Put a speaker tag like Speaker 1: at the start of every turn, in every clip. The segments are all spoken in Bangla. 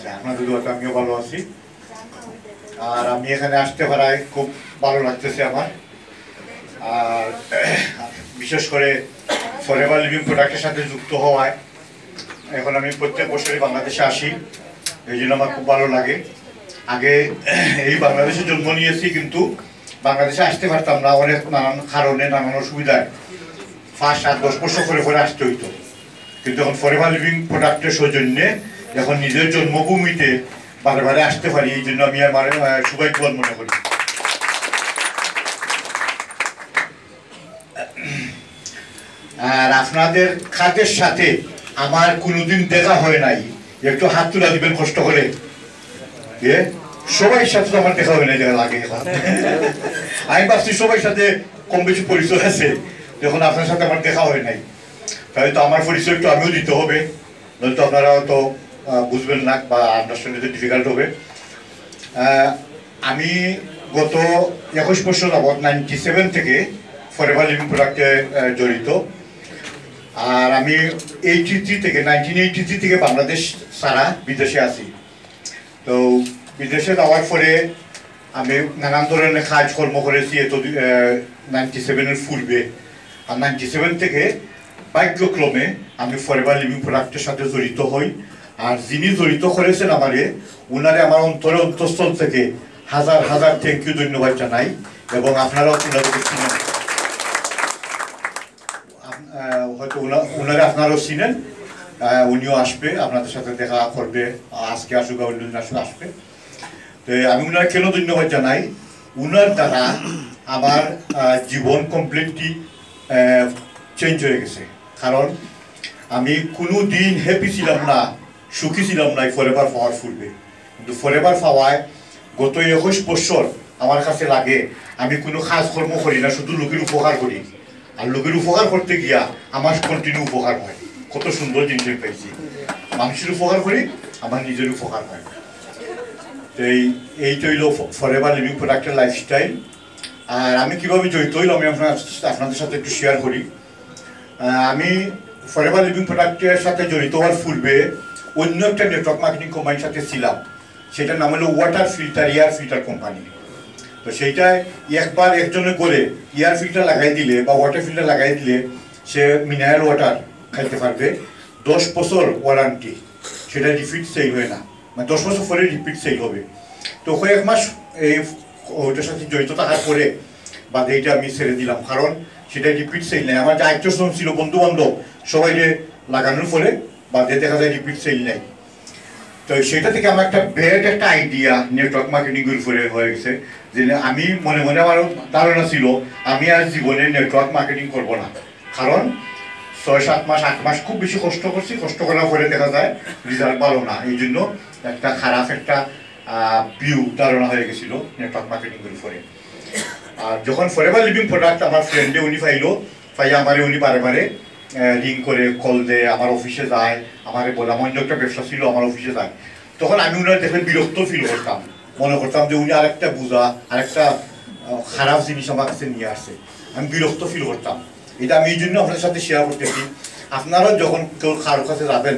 Speaker 1: আচ্ছা, আপনাদের দোয়াতে আমিও ভালো আছি। আর আমি এখানে আসতে পারায় খুব ভালো লাগতেছে আমার। আর বিশেষ করে ফরএভার লিভিং প্রোডাক্টের সাথে যুক্ত হওয়ায় এখন আমি প্রত্যেক বছরই বাংলাদেশে আসি, এই জন্য আমার খুব ভালো লাগে। আগে এই বাংলাদেশে জন্ম নিয়েছি, কিন্তু বাংলাদেশে আসতে পারতাম না অনেক নানান কারণে, নানান অসুবিধায় 5-7-10 বছর করে আসতে হইতো। কিন্তু এখন ফরএভার লিভিং প্রোডাক্টের সৌজন্যে এখন নিজের জন্মভূমিতে বারে আসতে পারি, এই জন্য আমি আমার সৌভাগ্যবান মনে করি। আর আপনাদের খাদের সাথে আমার কোনোদিন দেখা হয় নাই, একটু হাত তুলে দিবেন কষ্ট করে। সবাই সাথে তো আমার দেখা হয় নাই, দেখা লাগে এখন। আমি ভাবছি সবাই সাথে কম বেশি পরিচয় আছে, যখন আপনার সাথে আমার দেখা হয় নাই, তাহলে তো আমার পরিচয় একটু আমিও দিতে হবে, নয়তো আপনারা তো বুঝবেন না বা আন্ডারস্ট্যান্ড দিতে ডিফিকাল্ট হবে। আমি গত 21 বছর যাবৎ 97 থেকে ফরএভার লিভিং প্রোডাক্টে জড়িত। আর আমি 1983 থেকে বাংলাদেশ ছাড়া বিদেশে আছি। তো বিদেশে যাওয়ার পরে আমি নানান ধরনের কাজকর্ম করেছি, এত 97-এর পূর্বে। আর 97 থেকে ভাগ্যক্রমে আমি ফরএভার লিভিং প্রোডাক্টের সাথে জড়িত হই। আর যিনি জড়িত করেছেন আমারে, ওনারে আমার অন্তঃস্থল থেকে হাজার হাজার থ্যাংক ইউ, ধন্যবাদ জানাই। এবং আপনারাও ওনাদেরকে চিনেন, হয়তো ওনারে আপনারাও চিনেন। উনিও আসবে, আপনাদের সাথে দেখা করবে, আজকে আসুক অন্যদিন আসবে। তো আমি ওনারা কেন ধন্যবাদ জানাই, ওনার দ্বারা আমার জীবন কমপ্লিটলি চেঞ্জ হয়ে গেছে। কারণ আমি কোনো দিন হ্যাপি ছিলাম না, সুখী ছিলাম না এই ফরএভার পাওয়ার পূর্বে। কিন্তু ফরএভার পাওয়ায় গত 21 বছর আমার কাছে লাগে আমি কোনো কাজকর্ম করি না, শুধু লোকের উপকার করি। আর লোকের উপকার করতে গিয়া আমার কন্টিনিউ উপকার হয়। কত সুন্দর জিনিস পেয়েছি, মানুষের উপকার করি, আমার নিজের উপকার হয়। তো এইটা হইল ফরএভার লিভিং প্রোডাক্টের লাইফস্টাইল। আর আমি কীভাবে জড়িত হইল আমি আপনাদের সাথে একটু শেয়ার করি। আমি ফরএভার লিভিং প্রোডাক্টের সাথে জড়িত হওয়ার পূর্বে অন্য একটা নেটওয়ার্ক মার্কেটিং কোম্পানির সাথে ছিলাম, সেটার নাম হলো এয়ার ফিল্টার কোম্পানি। তো সেইটায় একবার একজনে করে এয়ার ফিল্টার লাগাই দিলে বা ওয়াটার ফিল্টার লাগাই দিলে সে মিনারেল ওয়াটার খাইতে পারবে, 10 বছর ওয়ারেন্টি, সেটা রিপিট সেল হয় না, মানে 10 বছর পরে রিপিট সেল হবে। তো কয়েক মাস এই ওটার সাথে জড়িত থাকার পরে বাদে এইটা আমি ছেড়ে দিলাম, কারণ সেটা রিপিট সেল নেই। আমার যে আত্মীয়স্বজন ছিল, বন্ধু বান্ধব, সবাই লাগানোর পরে বাদে দেখা যায় রিপিট সেল নেই। তো সেটা থেকে আমার একটা আইডিয়া নেটওয়ার্ক মার্কেটিং এর উপরে হয়ে গেছে, যে আমি মনে আমার ধারণা ছিল আমি আর জীবনে নেটওয়ার্ক মার্কেটিং করব না। কারণ 6-7 মাস 8 মাস খুব বেশি কষ্ট করছি, কষ্ট করার পরে দেখা যায় রেজাল্ট ভালো না। এই জন্য একটা খারাপ ভিউ ধারণা হয়ে গেছিল নেটওয়ার্ক মার্কেটিং এর উপরে। আর যখন ফরএভার লিভিং প্রোডাক্ট আমার ফ্রেন্ডে উনি পাই আমারে উনি বারে রিং করে কল দেয়, আমার অফিসে যায়, আমারে বলে আমার অন্য একটা ব্যবসা ছিল, আমার অফিসে যায়। তখন আমি উনার দেখে বিরক্ত ফিল করতাম, মনে করতাম যে উনি আরেকটা বোঝা, আরেকটা খারাপ জিনিস আমার কাছে নিয়ে আসছে, আমি বিরক্ত ফিল করতাম। এটা আমি এই জন্য আপনাদের সাথে শেয়ার করতেছি। আপনারা যখন কেউ কারোর কাছে যাবেন,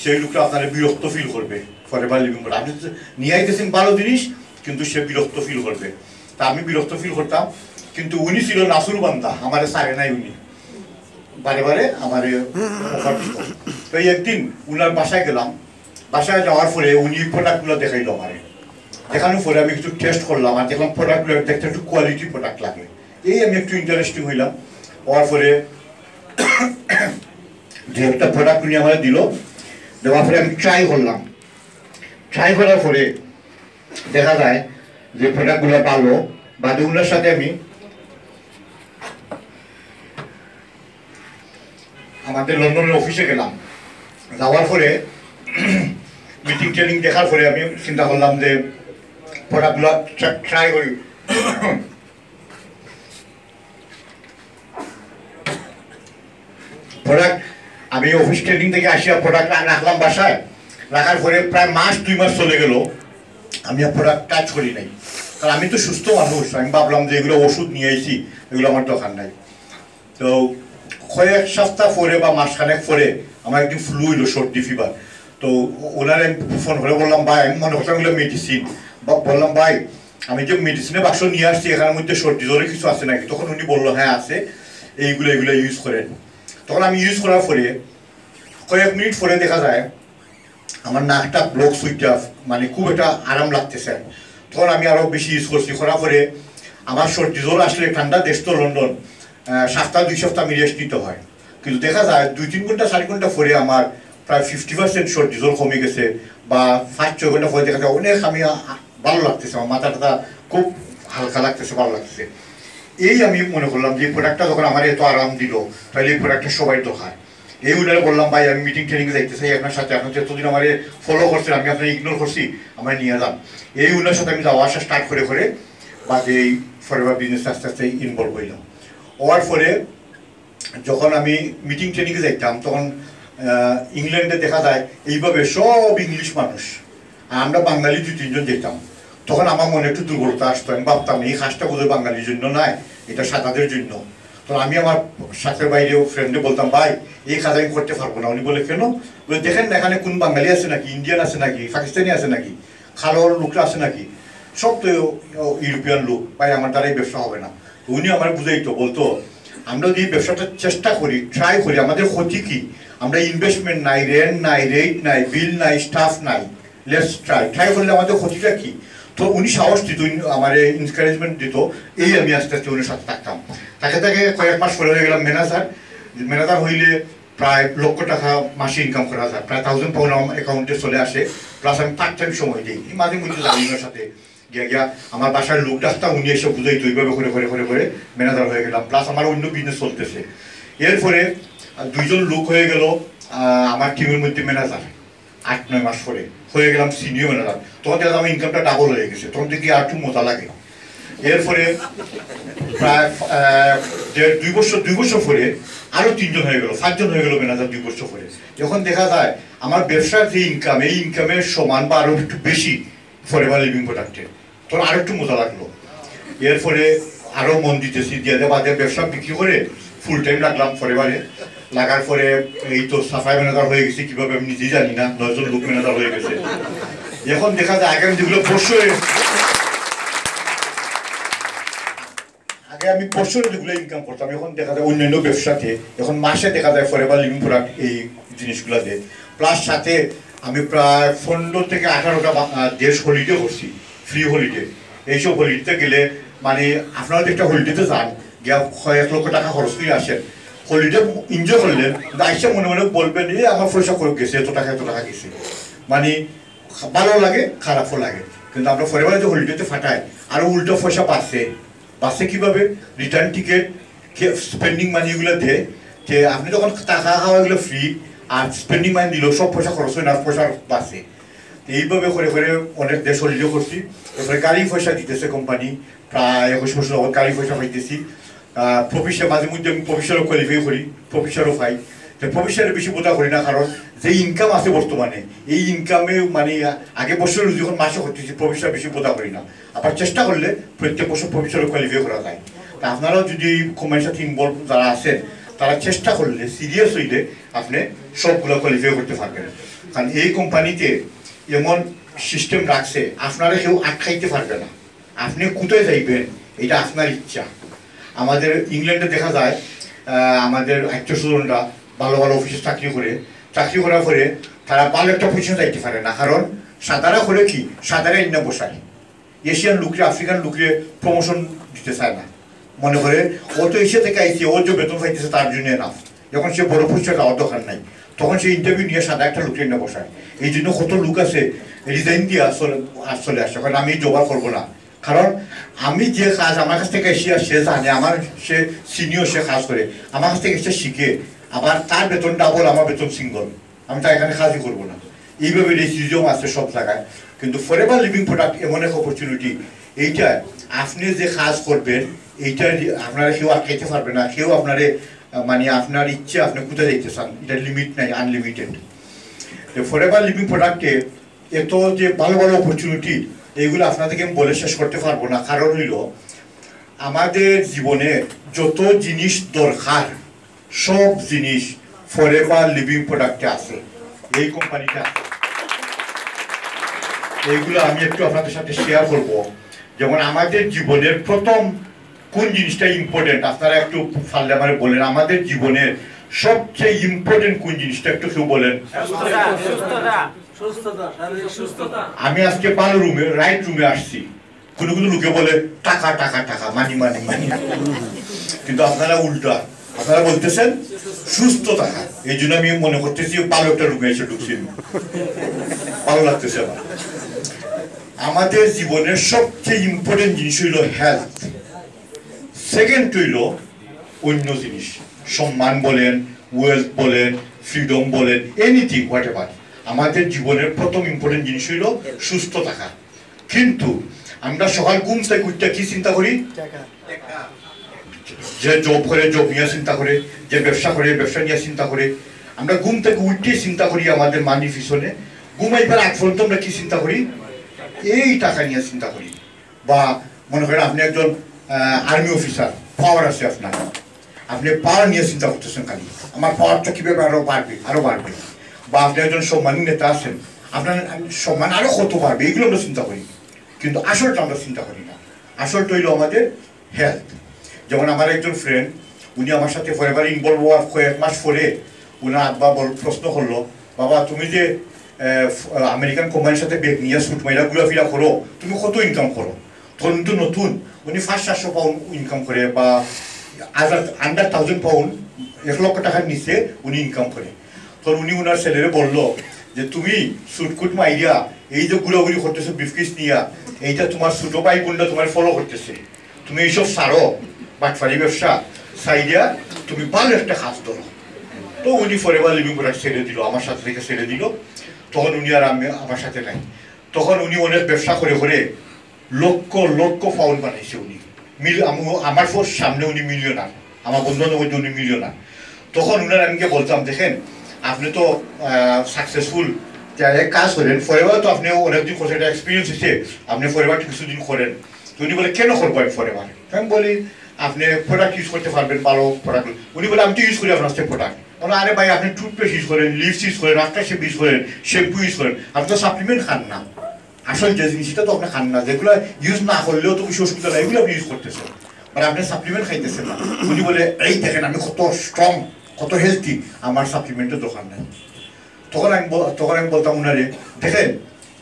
Speaker 1: সেই লোকটা আপনারা বিরক্ত ফিল করবে ফরএভার লিভিং প্রোডাক্ট। আপনি নিয়ে আইতেছেন ভালো জিনিস, কিন্তু সে বিরক্ত ফিল করবে। তা আমি বিরক্ত ফিল করতাম, কিন্তু উনি ছিল নাসুর বান্দা, আমারে সারে নাই, উনি বারে আমার অফার দিত। তো একদিন উনার বাসায় গেলাম, বাসায় যাওয়ার পরে উনি প্রোডাক্টগুলো দেখাইলো আমারে। দেখানোর পরে আমি একটু টেস্ট করলাম, আর দেখলাম প্রোডাক্টগুলো দেখতে একটু কোয়ালিটি প্রোডাক্ট লাগে। এই আমি একটু ইন্টারেস্টিং হইলাম। হওয়ার পরে যে একটা প্রোডাক্ট উনি আমার দিল, দেওয়ার পরে আমি ট্রাই করলাম। ট্রাই করার পরে দেখা যায় যে প্রোডাক্টগুলো ভালো। বাদে উনার সাথে আমি আমাদের লন্ডনের অফিসে গেলাম। যাওয়ার পরে মিটিং ট্রেনিং দেখার পরে আমি চিন্তা করলাম যে প্রোডাক্টগুলো ট্রাই করি। প্রোডাক্ট আমি অফিস ট্রেনিং থেকে আসিয়া প্রোডাক্ট রাখলাম বাসায়। রাখার পরে প্রায় 2 মাস চলে গেল, আমি আর প্রোডাক্ট টাচ করি নাই। কারণ আমি তো সুস্থ মানুষ, আমি ভাবলাম যে এগুলো ওষুধ নিয়ে আইছি, এগুলো আমার দরকার নাই। তো কয়েক সপ্তাহ পরে বা মাসখানেক পরে আমার একদিন ফ্লু হইলো, সর্দি ফিভার। তো ওনারে ফোন করে বললাম ভাই আমি মনে করতাম এগুলো মেডিসিন, বললাম ভাই আমি যে মেডিসিনের বাক্স নিয়ে আসছি এখানের মধ্যে সর্দি জ্বরের কিছু আছে নাকি, তখন উনি বললো হ্যাঁ আছে, এইগুলো ইউজ করেন। তখন আমি ইউজ করার পরে কয়েক মিনিট পরে দেখা যায় আমার নাকটা ব্লক সুইচ অফ, মানে খুব একটা আরাম লাগতেছে। তখন আমি আরও বেশি ইউজ করছি, করার পরে আমার সর্দি জ্বর আসলে ঠান্ডা দেশ তো লন্ডন, সপ্তাহ 2 সপ্তাহ আমি রেস্ট নিতে হয়, কিন্তু দেখা যায় 2-3 ঘন্টা 4 ঘন্টা পরে আমার প্রায় 50% সর্দি জ্বর কমে গেছে, বা 5-6 ঘন্টা পরে দেখা যায় অনেক আমি ভালো লাগতেছে, আমার মাথাটা খুব হালকা লাগতেছে, ভালো লাগতেছে। এই আমি মনে করলাম যে প্রোডাক্টটা যখন আমার এত আরাম দিল তাহলে এই প্রোডাক্টটা সবাই দরকার। এই উনারে বললাম ভাই আমি মিটিং ট্রেনিংয়ে যাইতে চাই আপনার সাথে, আপনি এতদিন আমার ফলো করছেন, আমি আপনার ইগনোর করছি, আমার নিয়ে যান। এই উনার সাথে আমি যাওয়া আসা স্টার্ট করে করে বাদে এই ফরএভার বিজনেস আস্তে আস্তে ইনভলভ হইলাম। হওয়ার পরে যখন আমি মিটিং ট্রেনিংয়ে যাইতাম তখন ইংল্যান্ডে দেখা যায় এইভাবে সব ইংলিশ মানুষ, আর আমরা বাঙালি 2-3 জন যেতাম। তখন আমার মনে একটু দুর্বলতা আসতো, আমি ভাবতাম এই কাজটা বোধহয় বাঙালির জন্য নয়, এটা সাদাদের জন্য। তো আমি আমার সাথে বাইরেও ফ্রেন্ডে বলতাম ভাই এই কাজ আমি করতে পারবো না। উনি বলে কেন? বলে দেখেন না এখানে কোন বাঙালি আছে নাকি, ইন্ডিয়ান আছে নাকি, পাকিস্তানি আছে নাকি, খালোয়ার লোকরা আছে নাকি, সব তো ইউরোপিয়ান লোক, ভাই আমার দ্বারাই ব্যবসা হবে না। উনি আমার বুঝাইতো, বলতো আমরা যদি ব্যবসাটা চেষ্টা করি, ট্রাই করি, আমাদের ক্ষতি কি, আমরা ইনভেস্টমেন্ট নাই, রেন্ট নাই, রেট নাই, বিল নাই, স্টাফ নাই, লেটস ট্রাই করলে আমাদের ক্ষতিটা কি। তো উনি সাহস দিত, আমার এনকারেজমেন্ট দিত, এই আমি আস্তে আস্তে উনির সাথে থাকতাম। তাকে কয়েক মাস পরে হয়ে গেলাম ম্যানেজার হইলে প্রায় লক্ষ টাকা মাসে ইনকাম করা যায়, প্রায় 1000 পাউন্ড আমার অ্যাকাউন্টে চলে আসে, প্লাস আমি পার্ট টাইম সময় দিই, মাঝে মধ্যে যাই উনার সাথে গিয়া আমার বাসার লোক ডাকতাম, উনি এসে বুঝাইতো, এইভাবে করে করে করে করে ম্যানেজার হয়ে গেলাম, প্লাস আমার অন্য বিজনেস চলতেছে। এরপরে 2 জন লোক হয়ে গেল আমার টিমের মধ্যে ম্যানেজার, 8-9 মাস পরে হয়ে গেলাম সিনিয়র ম্যানেজার। তখন দেখা আমার ইনকামটা ডাবল হয়ে গেছে, তখন দেখি আর একটু মজা লাগে। এরপরে প্রায় 2 বছর পরে আরো 3 জন হয়ে গেল, 5 জন হয়ে গেল ম্যানেজার 2 বছর পরে। যখন দেখা যায় আমার ব্যবসার যে ইনকাম, এই ইনকামের সমান বা আরো একটু বেশি ফরএভার লিভিং প্রোডাক্টে, তখন আরো একটু মজা লাগলো। এরপরে আরো মন দিতেছি, দিয়ে বাদে ব্যবসা বিক্রি করে ফুল টাইম লাগলাম ফরএভারে। লাগার পরে এই তো সাফাই ম্যানেজার হয়ে গেছে, কিভাবে আমি নিজেই জানি না, 9 জন লোক ম্যানেজার হয়ে গেছে। এখন দেখা যায় আগে আমি যেগুলো আগে আমি বছরে যেগুলো ইনকাম করতাম, এখন দেখা যায় অন্যান্য ব্যবসাতে, এখন মাসে দেখা যায় ফরএভার লিভিং প্রোডাক্ট এই জিনিসগুলোতে। প্লাস সাথে আমি প্রায় 15 থেকে 18টা দেশ হলিডে করছি, ফ্রি হলিডে। এইসব হলিডেতে গেলে মানে আপনারা একটা হলিডেতে যান, গিয়া 1 লক্ষ টাকা খরচ করে আসেন, হলিডে এনজয় করলেন, আইসা মনে মনে বলবেন এই আমার পয়সা করে গেছে, এত টাকা গেছে, মানে ভালো লাগে খারাপও লাগে। কিন্তু আমরা ফরএভারে যে হলিডেতে ফাটাই আরো উল্টো পয়সা বাসে কিভাবে রিটার্ন টিকিট, স্পেন্ডিং মানি এগুলো দেয়, যে আপনি যখন টাকা খাওয়া এগুলো ফ্রি, আর স্পেন্ডিং মানি দিলেও সব পয়সা খরচ হয় না, পয়সা বাঁচে। এইভাবে করে করে অনেক দেশ হলিডে করছি। এরপরে গাড়ি পয়সা দিতেছে কোম্পানি, প্রায় 21 বছর যাবত গাড়ি পয়সা পাইতেছি। প্রফেসর মাঝে মধ্যে আমি প্রফেসরও কোয়ালিফাই করি, প্রফেসরও পাই। প্রফেসরে বেশি বোঝা করি না, কারণ যে ইনকাম আছে বর্তমানে, এই ইনকামে মানে আগে বছর যখন মাসে করতেছি প্রফেসর বেশি বোঝা করি না। আবার চেষ্টা করলে প্রত্যেক বছর প্রফেসরও কোয়ালিফাই করা যায়। তা আপনারাও যদি কোম্পানির সাথে ইনভলভ যারা আছেন, তারা চেষ্টা করলে, সিরিয়াস হইলে আপনি সবগুলো কোয়ালিফাই করতে পারবেন। কারণ এই কোম্পানিতে এমন সিস্টেম রাখছে, আপনারা কেউ আটকাইতে পারবে না। আপনি কোথায় যাইবেন এটা আপনার ইচ্ছা। আমাদের ইংল্যান্ডে দেখা যায় আমাদের আত্মীয়স্বজনরা ভালো ভালো অফিসে চাকরি করার পরে তারা ভালো একটা পজিশনে যাইতে পারে না, কারণ সাদারা করে কি, সাদারা ইন্না বসায়, এশিয়ান লোকরে, আফ্রিকান লোকরে প্রমোশন দিতে চায় না, মনে করে ও তো এশিয়া থেকে আইছে, ওর যে বেতন পাইতেছে তার জন্য না, যখন সে বড় পজিশনে যাওয়ার দরকার নাই, তখন সে ইন্টারভিউ নিয়ে সাদা একটা লোকরে ইন্না বসায়। এই জন্য কত লোক আছে রিজাইন দিয়ে চলে আসছে, কারণ আমি জবা করবো না, কারণ আমি যে কাজ আমার কাছ থেকে এসে সে জানে, আমার সে সিনিয়র, সে কাজ করে আমার কাছ থেকে এসে শিখে, আবার তার বেতন ডাবল, আমার বেতন সিঙ্গল, আমি তার এখানে কাজই করবো না। এইভাবে সিজম আছে সব জায়গায়। কিন্তু ফরএভার লিভিং প্রোডাক্ট এমন এক অপরচুনিটি, এইটা আপনি যে কাজ করবেন এইটা আপনারা কেউ আটকাইতে পারবে না, কেউ আপনারে মানে আপনার ইচ্ছে আপনি কোথায় দেখতে চান, এটা লিমিট নাই, আনলিমিটেড। ফরএভার লিভিং প্রোডাক্টে এত যে ভালো ভালো অপরচুনিটি, এইগুলো আপনাদেরকে আমি বলে শেষ করতে পারবো না। কারণ হইল আমাদের জীবনে যত জিনিস দরকার সব জিনিস ফরএভার লিভিং প্রোডাক্টে আছে, এই কোম্পানিটা। এইগুলো আমি একটু আপনাদের সাথে শেয়ার করব। যেমন আমাদের জীবনের প্রথম কোন জিনিসটা ইম্পর্টেন্ট, আপনারা একটু ফাললে আমার বলেন, আমাদের জীবনের সবচেয়ে ইম্পর্টেন্ট কোন জিনিসটা একটু কেউ বলেন। আমি আজকে ভালো রুমে, রাইট রুমে আসছি, কোনো কোনো লোকে বলে টাকা টাকা টাকা, মানি মানি মানি, কিন্তু আপনারা উল্টা, আপনারা বলতেছেন সুস্থ থাকা। এই জন্য আমি মনে করতেছি ভালো একটা রুমে এসে ঢুকছি, ভালো লাগতেছে আমার। আমাদের জীবনের সবচেয়ে ইম্পর্টেন্ট জিনিস হইল হেলথ, সেকেন্ড হইল অন্য জিনিস, সম্মান বলেন, ওয়েলথ বলেন, ফ্রিডম বলেন, এনিথিং হোয়াট এভার। আমাদের জীবনের প্রথম ইম্পর্টেন্ট জিনিস হইল সুস্থ থাকা। কিন্তু আমরা সকাল ঘুম থেকে উঠতে কি চিন্তা করি? যে জব করে জব নিয়ে চিন্তা করে, যে ব্যবসা করে ব্যবসা নিয়ে চিন্তা করে। আমরা ঘুম থেকে উঠতে চিন্তা করি আমাদের মানি পিছনে, ঘুমাইবার আগ পর্যন্ত আমরা কি চিন্তা করি? এই টাকা নিয়ে চিন্তা করি। বা মনে করেন আপনি একজন আর্মি অফিসার, পাওয়ার আছে আপনার, আপনি পাওয়ার নিয়ে চিন্তা করতেছেন খালি, আমার পাওয়ারটা কিভাবে আরো বাড়বে আরো বাড়বে। বা আপনি একজন সম্মানী নেতা আছেন, আপনার সম্মান আরো কত বাড়বে, এগুলো আমরা চিন্তা করি। কিন্তু আসলটা আমরা চিন্তা করি না। আসলটা হইল আমাদের হেলথ। যেমন আমার একজন ফ্রেন্ড, উনি আমার সাথে ফরেভার ইনভলভ হওয়ার কয়েক মাস পরে উনার আব্বা প্রশ্ন করলো, বাবা তুমি যে আমেরিকান কোম্পানির সাথে বেগ নিয়ে সুট মাইরা ঘুরাফিরা করো, তুমি কত ইনকাম করো? তখন কিন্তু নতুন উনি 500-700 পাউন্ড ইনকাম করে, বা আন্ডার 1000 পাউন্ড, 1 লক্ষ টাকার নিচে উনি ইনকাম করে। তখন উনি উনার ছেলেরে বললো যে তুমি সুটকুট মাইরিয়া এই যে ঘুরাঘুরি করতেছো ব্রিফকেস নিয়া, এইটা তোমার ছোটো ভাই বোনটা তোমার ফলো করতেছে, তুমি এইসব সারো বাটফারি ব্যবসা সাইডিয়া, তুমি ভালো একটা কাজ ধরো। তো উনি ফরেভার লিভিং প্রোডাক্ট ছেড়ে দিল, আমার সাথে থেকে ছেড়ে দিল। তখন উনি আর আমি আমার সাথে নাই। তখন উনি অনেক ব্যবসা করে করে লক্ষ লক্ষ পাউন্ড বানাইছে উনি। আমার সামনে উনি মিলিয়নার, আমার বন্ধু বান্ধবের মধ্যে উনি মিলিয়নার। তখন উনার আমি বলতাম, দেখেন আপনি তো সাকসেসফুল, এক কাজ করেন, ফরেভার তো আপনি অনেকদিন করছেন, একটা এক্সপিরিয়েন্স হচ্ছে, আপনি ফরেভার কিছুদিন করেন। তো উনি বলে কেন করবো আমি ফরেভার? আমি বলি আপনি প্রোডাক্ট ইউজ করতে পারবেন, ভালো প্রোডাক্ট। উনি বলে আমি তো ইউজ করি আপনার সাথে প্রোডাক্ট। আরে ভাই আপনি টুথপেস্ট ইউজ করেন, লিপস ইউজ করেন, আফটার শেভ ইউজ করেন, শ্যাম্পু ইউজ করেন, আপনি তো সাপ্লিমেন্ট খান না। আসল যে জিনিসটা তো আপনি খান না, যেগুলো ইউজ না করলেও তো কিছু অসুবিধা নাই, এগুলো আপনি ইউজ করতেছেন, মানে আপনি সাপ্লিমেন্ট খাইতেছেন না। উনি বলে এই দেখেন আমি কত স্ট্রং, কত হেলথি, আমার সাপ্লিমেন্টের দোকান নাই। তখন আমি বলতাম উনারে, দেখেন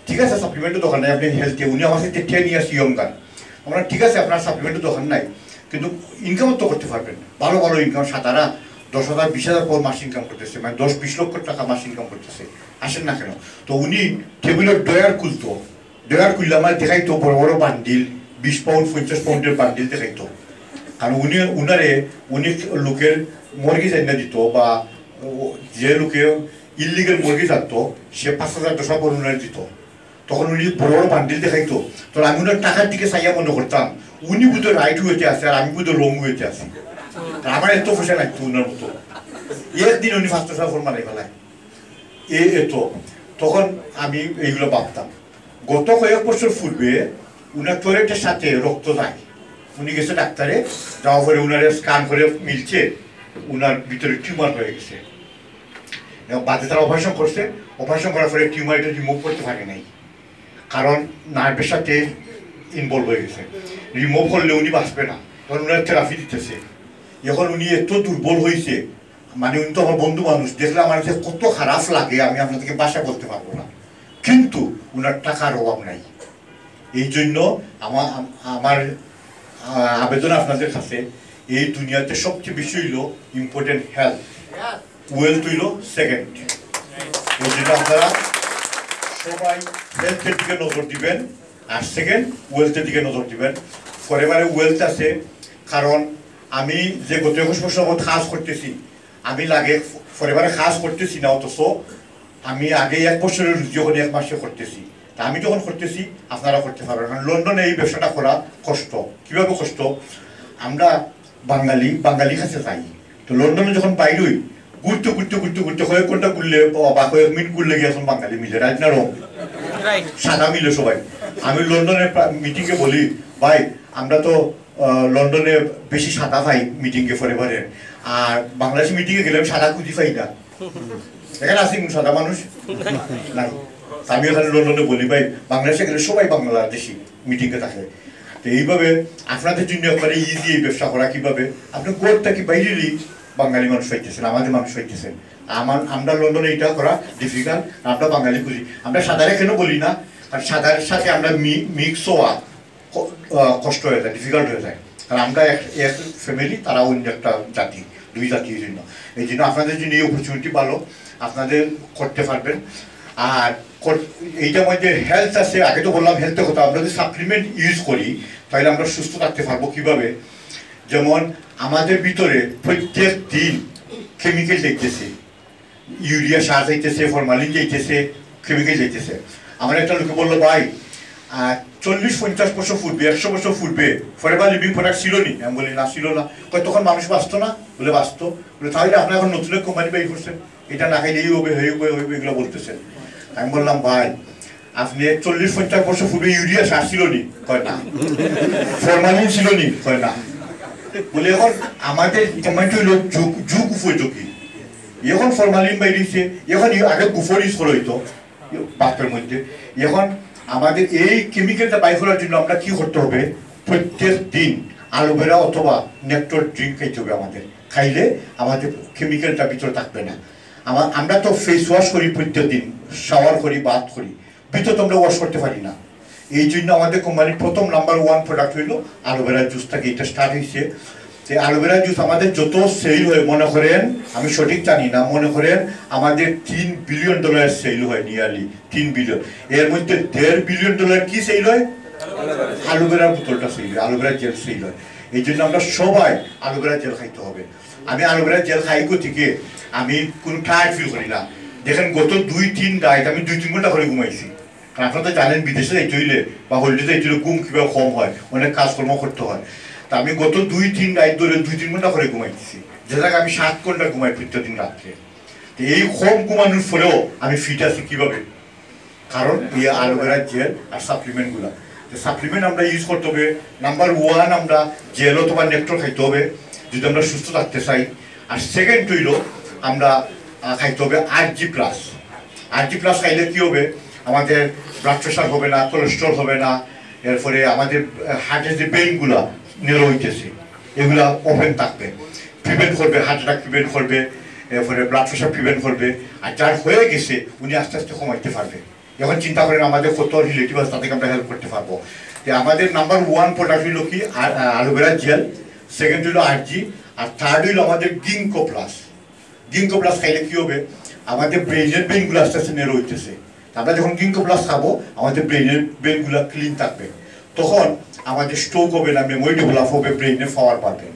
Speaker 1: ঠিক আছে সাপ্লিমেন্টের দোকান নাই, আপনি হেলথি। উনি আমার সাথে 10 ইয়ার্স ইয়ঙ্গার। আমরা ঠিক আছে আপনার সাপ্লিমেন্টের দোকান নাই, কিন্তু ইনকামও তো করতে পারবেন, ভালো ভালো ইনকাম। সাতারা 10,000 20,000 পর মাস ইনকাম করতেছে, মানে 10-20 লক্ষ টাকা মাস ইনকাম করতেছে, আসেন না কেন? তো উনি টেবিলের ডয়ার খুলতো, ডয়ার খুললে আমার দেখাইতো বড় বড় বান্ডিল, 20 পাউন্ড 50 পাউন্ডের বান্ডিল দেখাইতো। কারণ উনি লোকের মর্গিজ এনে দিত, বা যে লোকে ইলিগেল মর্গিজ থাকতো সে 5,000 10,000 পর উনারে দিত। তখন উনি বড় বড় বান্ডিল দেখাইতো। তো আমি ওনার টাকার দিকে চাইয়া মনে করতাম উনি বুধ রাইট হইতে আছে আর আমি বুধ রং হইতে আছি। আমার এত পয়সা লাগতো ওনার মতো। একদিন উনি 5,000 ফোন মারাই ফেলায় এত। তখন আমি এইগুলো ভাবতাম। গত কয়েক বছর পূর্বে উনার টয়লেটের সাথে রক্ত যায়, উনি গেছে ডাক্তারে, যাওয়ার পরে উনারে স্ক্যান করে মিলছে উনার ভিতরে টিউমার হয়ে গেছে। বাদে তারা অপারেশন করছে, অপারেশন করার পরে টিউমারটা রিমুভ করতে পারে নাই, কারণ নার্ভের সাথে ইনভলভ হয়ে গেছে। রিমুভ করলে উনি বাঁচবে না, তখন উনার থেরাপি দিতেছে। এখন উনি এত দুর্বল হয়েছে, মানে উনি তো আমার বন্ধু মানুষ, দেখলে আমার কাছে কত খারাপ লাগে, আমি আপনাদেরকে বাসা বলতে পারবো না। কিন্তু উনার টাকার অভাব নাই। এই জন্য আমার আবেদন আপনাদের কাছে, এই দুনিয়াতে সবচেয়ে বেশি হইল ইম্পর্টেন্ট হেলথ, ওয়েলথ হইল সেকেন্ড। এই জন্য আপনারা সবাই হেলথের দিকে নজর দিবেন, আর সেকেন্ড ওয়েলথের দিকে নজর দিবেন। ফরেভারে ওয়েলথ আছে, কারণ আমি যে গত 21 বছর কাজ করতেছি, আমি লাগে ফরেভারে কাজ করতেছি না, অথচ আমি আগে 1 বছরের রুজি যখন 1 মাসে করতেছি। তা আমি যখন করতেছি আপনারা করতে পারবেন। কারণ লন্ডনে এই ব্যবসাটা করা কষ্ট। কীভাবে কষ্ট? আমরা বাঙালি কাছে যাই, তো লন্ডনে যখন বাইর হই, ঘুরতে ঘুরতে ঘুরতে ঘুরতে কয়েক ঘন্টা ঘুরলে বা কয়েক মিনিট ঘুরলে গিয়ে এখন বাঙালি মিলে, রাইট না রং? সাদা মিলে সবাই। আমি লন্ডনের মিটিংয়ে বলি, ভাই আমরা তো লন্ডনে বেশি সাদা পাই মিটিংয়ে ফরেভারের, আর বাংলাদেশি মিটিংয়ে গেলে আমি সাদা খুঁজি পাই না। এখানে আসি সাদা মানুষ নাই, আমি এখানে লন্ডনে বলি ভাই বাংলাদেশে গেলে সবাই বাংলাদেশি মিটিংয়ে থাকে। তো এইভাবে আপনাদের জন্য একবারে ইজি এই ব্যবসা করা কীভাবে আপনি কোর্ট থেকে বাইরেরই বাঙালি মানুষ হইতেছেন, আমাদের মানুষ হইতেছেন। আমরা লন্ডনে এটা করা ডিফিকাল্ট, আমরা বাঙালি বুঝি। আমরা সাদারে কেন বলি না, কারণ সাদারের সাথে আমরা মিক্স হওয়া কষ্ট হয়ে যায়, ডিফিকাল্ট হয়ে যায়। কারণ আমরা এক ফ্যামিলি, তারা অন্য একটা জাতি, দুই জাতির জন্য। এই জন্য আপনাদের জন্য এই অপরচুনিটি ভালো, আপনাদের করতে পারবেন। আর এইটার মধ্যে হেলথ আছে, আগে তো বললাম হেলথের কথা। আমরা যদি সাপ্লিমেন্ট ইউজ করি তাহলে আমরা সুস্থ থাকতে পারবো কীভাবে? যেমন আমাদের ভিতরে প্রত্যেক দিন কেমিক্যাল যাইতেছে, ইউরিয়া সার যাইতেছে, ফরমালিন যাইতেছে, কেমিক্যাল যাইতেছে। আমার একটা লোকে বললো ভাই 40-50 বছর ফুটবে, 100 বছর ফুটবে, ফরএভার লিভিং প্রোডাক্ট ছিল নি? আমি বলি না, ছিল না। তখন মানুষ বাঁচত না? বলে বাঁচত। বলে তাহলে আপনার এখন নতুন কোম্পানি বাই করছেন, এটা না খাইলে এই হবে, হয়ে হবে, হইবে, এগুলো বলতেছেন। আমি বললাম ভাই আপনি 40-50 বছর ফুটবে, ইউরিয়া সার ছিল নি? কয় না। ফরমালিন ছিল নি? কয় না। বলে এখন আমাদের কোম্পানিটি হইল যুগ উপযোগী। এখন ফরমালিন বাইরেছে, এখন আগে গুফর ইউজ করা হইতো বাথের মধ্যে। এখন আমাদের এই কেমিক্যালটা বাই করার জন্য আমরা কি করতে হবে? প্রত্যেক দিন অ্যালোভেরা অথবা নেকটার ড্রিঙ্ক খাইতে হবে আমাদের। খাইলে আমাদের কেমিক্যালটা ভিতরে থাকবে না। আমরা তো ফেস ওয়াশ করি প্রত্যেক দিন, শাওয়ার করি, বাথ করি, ভিতরে তো আমরা ওয়াশ করতে পারি না। এই জন্য আমাদের কোম্পানির প্রথম নাম্বার 1 প্রোডাক্ট হইল অ্যালোভেরা জুস থেকে এটা স্টার্ট হয়েছে। যে অ্যালোভেরা জুস আমাদের যত সেল হয়, মনে করেন, আমি সঠিক জানি না, মনে করেন আমাদের $3 বিলিয়ন সেল হয়, নিয়ারলি 3 বিলিয়ন। এর মধ্যে $1.5 বিলিয়ন কি সেল হয়? অ্যালোভেরার বোতলটা সেল হয়, অ্যালোভেরা জেল সেল হয়। এই জন্য আমরা সবাই অ্যালোভেরা জেল খাইতে হবে। আমি অ্যালোভেরা জেল খাই থেকে আমি কোনো টায়ার্ড ফিল করি না। দেখেন গত 2-3 রাত আমি 2-3 ঘন্টা করে ঘুমাইছি। কারণ আপনারা তো জানেন বিদেশে যাইতে হইলে বা হলিডে যাইতে হইলে ঘুম কীভাবে কম হয়, অনেক কাজকর্ম করতে হয়। তা আমি গত 2-3 রাত ধরে 2-3 ঘন্টা করে ঘুমাইতেছি, যেটাকে আমি 7 ঘন্টা ঘুমাই প্রত্যেকদিন রাত্রে। তো এই কম ঘুমানোর ফলেও আমি ফিট আছি কীভাবে? কারণ এই অ্যালোভেরা জেল আর সাপ্লিমেন্টগুলো। সাপ্লিমেন্ট আমরা ইউজ করতে হবে। নাম্বার 1 আমরা জেল অথবা নেকটার খাইতে হবে যদি আমরা সুস্থ থাকতে চাই। আর সেকেন্ড হইল আমরা খাইতে হবে RG+। RG+ খাইলে কী হবে? আমাদের ব্লাড প্রেশার হবে না, কোলেস্ট্রল হবে না। এরপরে আমাদের হার্টের যে বেইনগুলো নেরো হইতেছে, এগুলা ওপেন থাকবে, প্রিভেন্ট করবে, হার্ট অ্যাটাক প্রিভেন্ট করবে, এরপরে ব্লাড প্রেশার প্রিভেন্ট করবে। আর যার হয়ে গেছে উনি আস্তে আস্তে কমাইতে পারবে। এখন চিন্তা করেন আমাদের কত রিলেটিভ আছে, তাদেরকে আমরা হেল্প করতে পারবো। তো আমাদের নাম্বার 1 প্রোডাক্ট হইল কি? অ্যালোভেরা জেল, সেকেন্ড হইল RG, আর থার্ড হইল আমাদের গিঙ্কো প্লাস। গিঙ্কো প্লাস খাইলে কী হবে? আমাদের ব্রেইনের বেইনগুলো আস্তে আস্তে নেরো হইতেছে। আমরা যখন গিঙ্কো প্লাস খাবো আমাদের ব্রেইনের বেইনগুলো ক্লিন থাকবে, তখন আমাদের স্ট্রোক হবে না, মেমোরি ডেভেলপ হবে, ব্রেইনে পাওয়ার পাবে।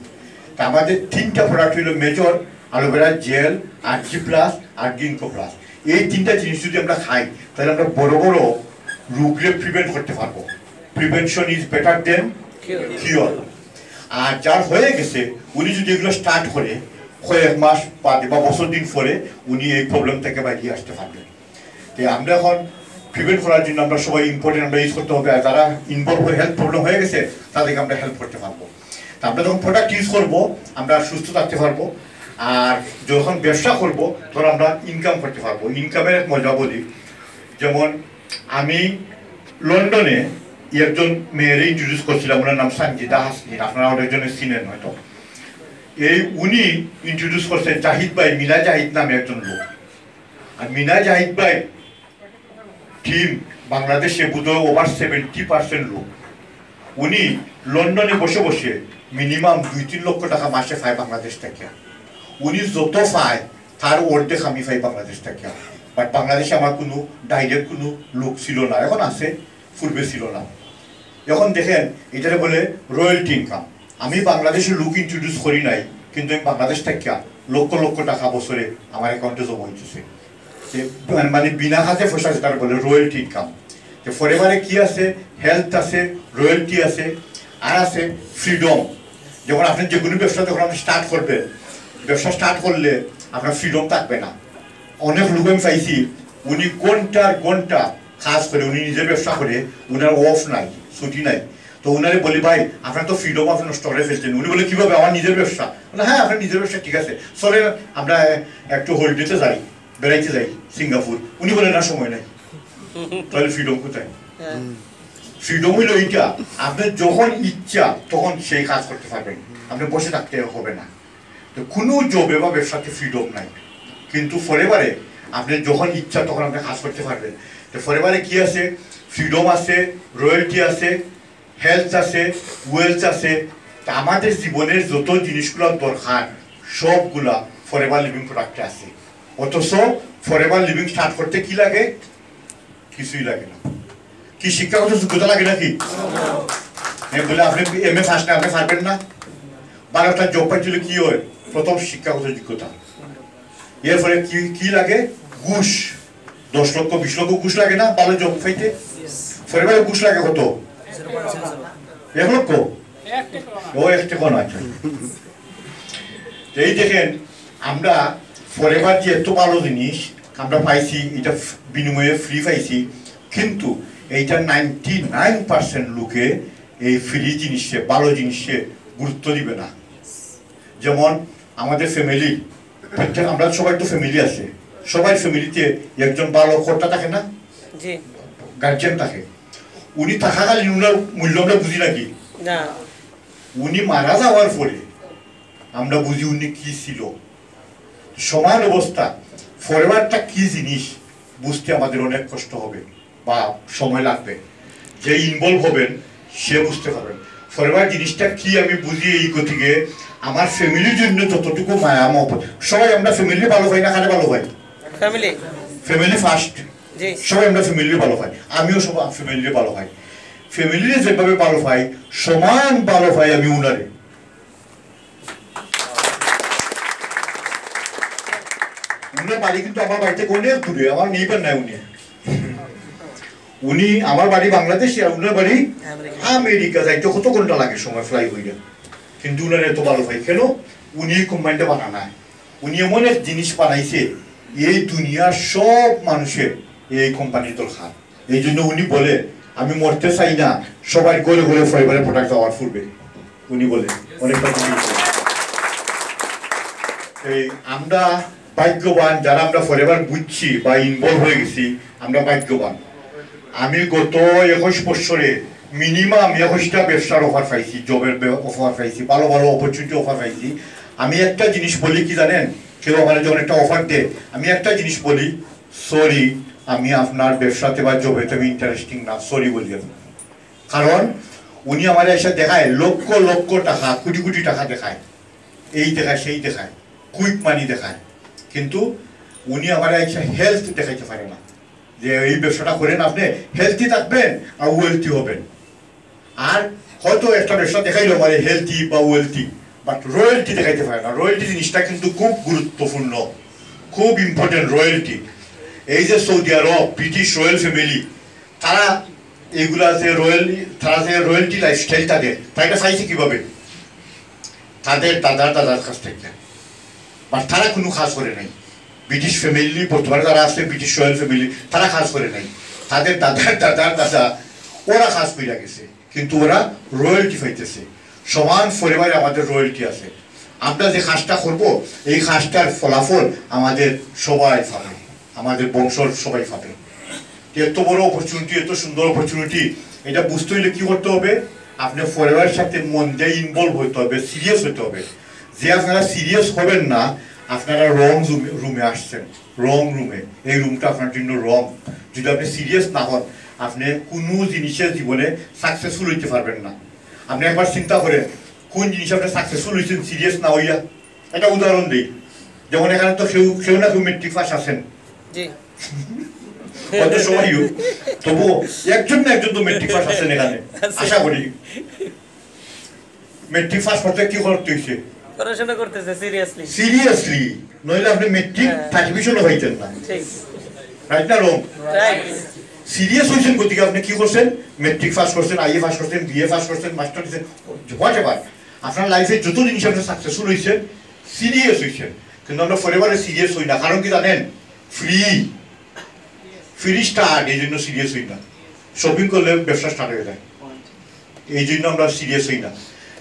Speaker 1: তা আমাদের 3টা প্রোডাক্ট হইল মেজর: অ্যালোভেরা জেল, RG+, আর গিঙ্কো প্লাস। এই 3টা জিনিস যদি আমরা খাই তাহলে আমরা বড় বড় রোগকে প্রিভেন্ট করতে পারবো। Prevention is better than cure. আর যার হয়ে গেছে উনি যদি এগুলো স্টার্ট করে কয়েক মাস বাদে বা বছর দিন পরে উনি এই প্রবলেম থেকে বাইরে আসতে পারবেন। তো আমরা এখন প্রিভেন্ট করার জন্য আমরা সবাই ইম্পর্টেন্ট আমরা ইউজ করতে হবে। আর যারা ইনভলভ হয়ে হেলথ প্রবলেম হয়ে গেছে তাদেরকে আমরা হেল্প করতে পারবো। তা আমরা যখন প্রোডাক্ট ইউজ করবো আমরা সুস্থ থাকতে পারবো। আর যখন ব্যবসা করবো তখন আমরা ইনকাম করতে পারবো। ইনকামের এক মজা বলি, যেমন আমি লন্ডনে একজন মেয়েরে ইন্ট্রোডিউস করছিলাম, ওনার নাম সঞ্জিদা হাসনি, আপনারা অনেকজনের চিনেন হয়তো। এই উনি ইন্ট্রোডিউস করছেন জাহিদ ভাই, মিনা জাহিদ নামে একজন লোক। আর মিনা জাহিদ ভাই টিম বাংলাদেশে বোধহয় ওভার 70% লোক। উনি লন্ডনে বসে বসে মিনিমাম 2-3 লক্ষ টাকা মাসে পায় বাংলাদেশ থেকে। উনি যত পায় তার অর্ধেক আমি পাই বাংলাদেশ থেকে। বাট বাংলাদেশে আমার কোনো ডাইরেক্ট কোনো লোক ছিল না, এখন আছে, পূর্বে ছিল না। এখন দেখেন এটারে বলে রয়্যালটি ইনকাম। আমি বাংলাদেশের লোক ইন্ট্রোডিউস করি নাই, কিন্তু আমি বাংলাদেশ থেকে লক্ষ লক্ষ টাকা বছরে আমার অ্যাকাউন্টে জমা হইতেছে। মানে বিনা হাতে পয়সা, যেটা বলে রয়্যালটি ইনকাম। তো ফরএভারে কি আছে? হেলথ আছে, রয়্যালটি আছে, আর আছে ফ্রিডম। যখন আপনি যে কোনো ব্যবসা যখন আপনি স্টার্ট করবেন, ব্যবসা স্টার্ট করলে আপনার ফ্রিডম থাকবে না। অনেক লোক আমি পাইছি উনি ঘন্টার ঘন্টা কাজ করে, উনি নিজের ব্যবসা করে, উনার অফ নাই, ছুটি নাই। তো উনারে বলি ভাই আপনার তো ফ্রিডম আপনি নষ্ট করে ফেলছেন। উনি বলে কীভাবে? আমার নিজের ব্যবসা। হ্যাঁ আপনার নিজের ব্যবসা ঠিক আছে, চলে আমরা একটু হলিডেতে যাই, বেড়াইতে যাই সিঙ্গাপুর। উনি বলে না সময় নাই। তাহলে ফ্রিডম কোথায়? ফ্রিডম হইল এইটা, আপনি যখন ইচ্ছা তখন সেই কাজ করতে পারবেন, আপনি বসে থাকতে হবে না। তো কোনো জবে বা ব্যবসাতে ফ্রিডম নাই, কিন্তু ফরেভারে আপনি যখন ইচ্ছা তখন আপনি কাজ করতে পারবেন। তো ফরেভারে কি আছে? ফ্রিডম আছে, রয়্যালটি আছে, হেলথ আছে, ওয়েলথ আছে। তা আমাদের জীবনের যত জিনিসগুলো দরকার সবগুলা ফরেভার লিভিং প্রোডাক্টে আছে। অথচ ফরেভার লিভিং স্টার্ট করতে কি লাগে? কিছুই লাগে না। কি শিক্ষাগত যোগ্যতা লাগে নাকি? বলে আপনি MA ফার্স্ট না, আপনি পারবেন না? 12টা জব পাইছিল কি হয়? প্রথম শিক্ষাগত যোগ্যতা। এরপরে কি লাগে? ঘুষ। 10 লক্ষ 20 লক্ষ ঘুষ লাগে না ভালো জব পাইতে? ফরেভারে ঘুষ লাগে কত? 1 লক্ষ? ও 1 টাকা না। এই দেখেন, আমরা ফরেভার যে এত ভালো জিনিস আমরা পাইছি, এটা বিনিময়ে ফ্রি পাইছি, কিন্তু এইটা 99% লোকে এই ফ্রি জিনিসে, ভালো জিনিসে গুরুত্ব দিবে না। যেমন আমাদের ফ্যামিলি, আমরা সবাই তো ফ্যামিলি আছে, সবাই ফ্যামিলিতে একজন ভালো কর্তা থাকে না, গার্জিয়ান থাকে। উনি থাকাকালীন উনার মূল্য আমরা বুঝি নাকি? উনি মারা যাওয়ার পরে আমরা বুঝি উনি কি ছিল। সমান অবস্থা, ফরওয়ার্ডটা কি জিনিস বুঝতে আমাদের অনেক কষ্ট হবে বা সময় লাগবে। যে ইনভলভ হবেন সে বুঝতে পারবেন ফরওয়ার্ড জিনিসটা কি। আমি বুঝি এই গতিকে আমার ফ্যামিলির জন্য যতটুকু মায়া মহব্বত, সবাই আমরা ফ্যামিলি ভালো পাই না, কারে ভালো পাই? Family first. সবাই আমরা ফ্যামিলি ভালো পাই, আমিও সব ফ্যামিলি ভালো পাই। ফ্যামিলির যেভাবে ভালো পাই সমান ভালো পাই আমি উনারে। উনার বাড়ি কিন্তু আমার বাড়িতে অনেক দূরে, আমার নেইবার নাই উনি। উনি আমার বাড়ি বাংলাদেশ আর উনার বাড়ি আমেরিকা, যাইতে কত ঘন্টা লাগে সময় ফ্লাই হইয়া, কিন্তু উনার এত ভালো পাই কেন? উনি কোম্পানিটা বানানা, উনি এমন এক জিনিস বানাইছে এই দুনিয়ার সব মানুষের এই কোম্পানির দরকার। এই জন্য উনি বলে আমি মরতে চাই না, সবাই গলে গলে ফরেভারে প্রোডাক্ট দেওয়ার ফুরবে। উনি বলে অনেকটা। এই আমরা ভাগ্যবান যারা আমরা ফরেভার বুঝছি বা ইনভলভ হয়ে গেছি, আমরা ভাগ্যবান। আমি গত 21 বছরে মিনিমাম 21টা ব্যবসার অফার পাইছি, জবের অফার পাইছি, ভালো ভালো অপরচুনিটি অফার পাইছি। আমি একটা জিনিস বলি কি জানেন, কেউ আমার যখন একটা অফার দেয় আমি একটা জিনিস বলি, সরি আমি আপনার ব্যবসাতে বা জবেতে আমি ইন্টারেস্টিং না, সরি বলি আমি। কারণ উনি আমার এসে দেখায় লক্ষ লক্ষ টাকা, কোটি কোটি টাকা দেখায়, এই দেখায় সেই দেখায়, কুইক মানি দেখায়, কিন্তু উনি আমার এসে হেলথ দেখাইতে পারে না যে এই ব্যবসাটা করেন আপনি হেলথি থাকবেন আর ওয়েলথি হবেন। আর হয়তো একটা ব্যবসা দেখাইলো মানে হেলথি বা ওয়েলথি, বাট রয়্যালটি দেখাইতে পারে না। রয়্যালটি জিনিসটা কিন্তু খুব গুরুত্বপূর্ণ, খুব ইম্পর্টেন্ট রয়্যালটি। এই যে সৌদি আরব ব্রিটিশ রয়্যাল ফ্যামিলি, তারা এইগুলা যে তারা যে রয়্যালটি লাইফস্টাইল তাদের, তারা এটা চাইছে কিভাবে? তাদের দাদার কাছ থেকে। বাট তারা কোনো কাজ করে নাই। ব্রিটিশ ফ্যামিলি বর্তমানে যারা আছে ব্রিটিশ রয়্যাল ফ্যামিলি, তারা কাজ করে নাই। তাদের দাদার দাদা ওরা কাজ করে গেছে, কিন্তু ওরা রয়্যালটি পাইতেছে। সমান ফরেভারে আমাদের রয়্যালটি আছে। আমরা যে কাজটা করবো এই কাজটার ফলাফল আমাদের সবাই পাবে, আমাদের বংশর সবাই পাবে। এত বড় অপরচুনিটি, এত সুন্দর অপরচুনিটি, এটা বুঝতে হইলে কি করতে হবে? আপনি ফরেভারের সাথে মন দিয়ে ইনভলভ হইতে হবে, সিরিয়াস হইতে হবে। যে আপনারা সিরিয়াস হবেন না, আপনারা রং রুমে আসছেন, রং রুমে। এই রুমটা আপনার জন্য রং। যদি আপনি সিরিয়াস না হন, আপনি কোনো জিনিসের জীবনে সাকসেসফুল হইতে পারবেন না। আপনি একবার চিন্তা করেন কোন জিনিস আপনি সাকসেসফুল হয়েছেন সিরিয়াস না হইয়া। একটা উদাহরণ দিই, যেমন এখানে তো কেউ না কেউ মেট্রিক পাস আছেন, কত সময় তবু একজন না একজন তো মেট্রিক পাস আছেন এখানে, আশা করি। মেট্রিক পাস করতে কি করতে হয়েছে?
Speaker 2: পড়াশোনা করতেছে
Speaker 1: সিরিয়াসলি, নইলে আপনি মেট্রিক সার্টিফিকেশনও পাইতেন না। রাইট না রং? সিরিয়াস হয়েছেন গতিকে আপনি কি করছেন? মেট্রিক পাস করছেন, IA পাস করছেন, BA পাস করছেন, মাস্টার দিচ্ছেন, হোয়াট এভার। আপনার লাইফে যত জিনিস আপনি সাকসেসফুল হয়েছেন, সিরিয়াস হয়েছেন। কিন্তু আমরা ফরেভারে সিরিয়াস হই না। কারণ কি জানেন? ফ্রি স্টার্ট, এই জন্য সিরিয়াস হই না। শপিং করলে ব্যবসা স্টার্ট হয়ে যায়, এই জন্য আমরা সিরিয়াস হই না।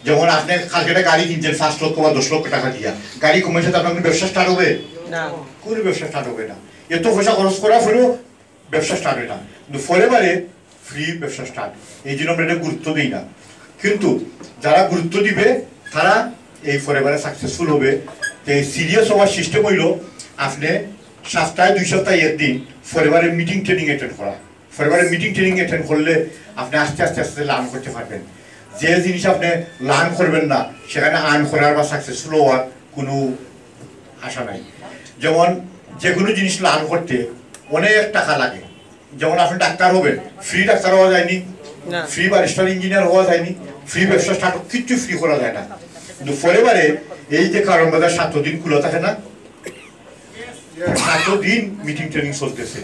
Speaker 1: যেমন আপনি কালকে একটা গাড়ি কিনছেন 5 লক্ষ বা 10 লক্ষ টাকা দিয়া, গাড়ি কমেছে, আপনার ব্যবসা স্টার্ট হবে না? কোনো ব্যবসা স্টার্ট হবে না। এত পয়সা খরচ করা হলেও ব্যবসা স্টার্ট হয় না। কিন্তু ফরএভারে ফ্রি ব্যবসা স্টার্ট, এই জন্য আমরা এটা গুরুত্ব দিই না। কিন্তু যারা গুরুত্ব দিবে তারা এই ফরএভারে সাকসেসফুল হবে। তো এই সিরিয়াস হওয়ার সিস্টেম হইল আপনি সপ্তাহে 2 সপ্তাহে একদিন ফরএভারের মিটিং ট্রেনিং অ্যাটেন্ড করা। ফরএভারের মিটিং ট্রেনিং অ্যাটেন্ড করলে আপনি আস্তে আস্তে আস্তে লার্ন করতে পারবেন। যে জিনিস আপনি লার্ন করবেন না সেখানে আর্ন করার বা সাকসেসফুল হওয়ার কোনো আশা নাই। যেমন যে কোনো জিনিস লার্ন করতে অনেক টাকা লাগে। যেমন আপনি ডাক্তার হবেন, ফ্রি ডাক্তার হওয়া যায়নি, ফ্রি ব্যারিস্টার ইঞ্জিনিয়ার হওয়া যায়নি, ফ্রি ব্যবসা স্টার্ট কিচ্ছু ফ্রি করা যায় না। কিন্তু ফরএভারে এই যে কারণ বাজার 7 দিন খোলা থাকে না, 7 দিন মিটিং ট্রেনিং চলতেছে।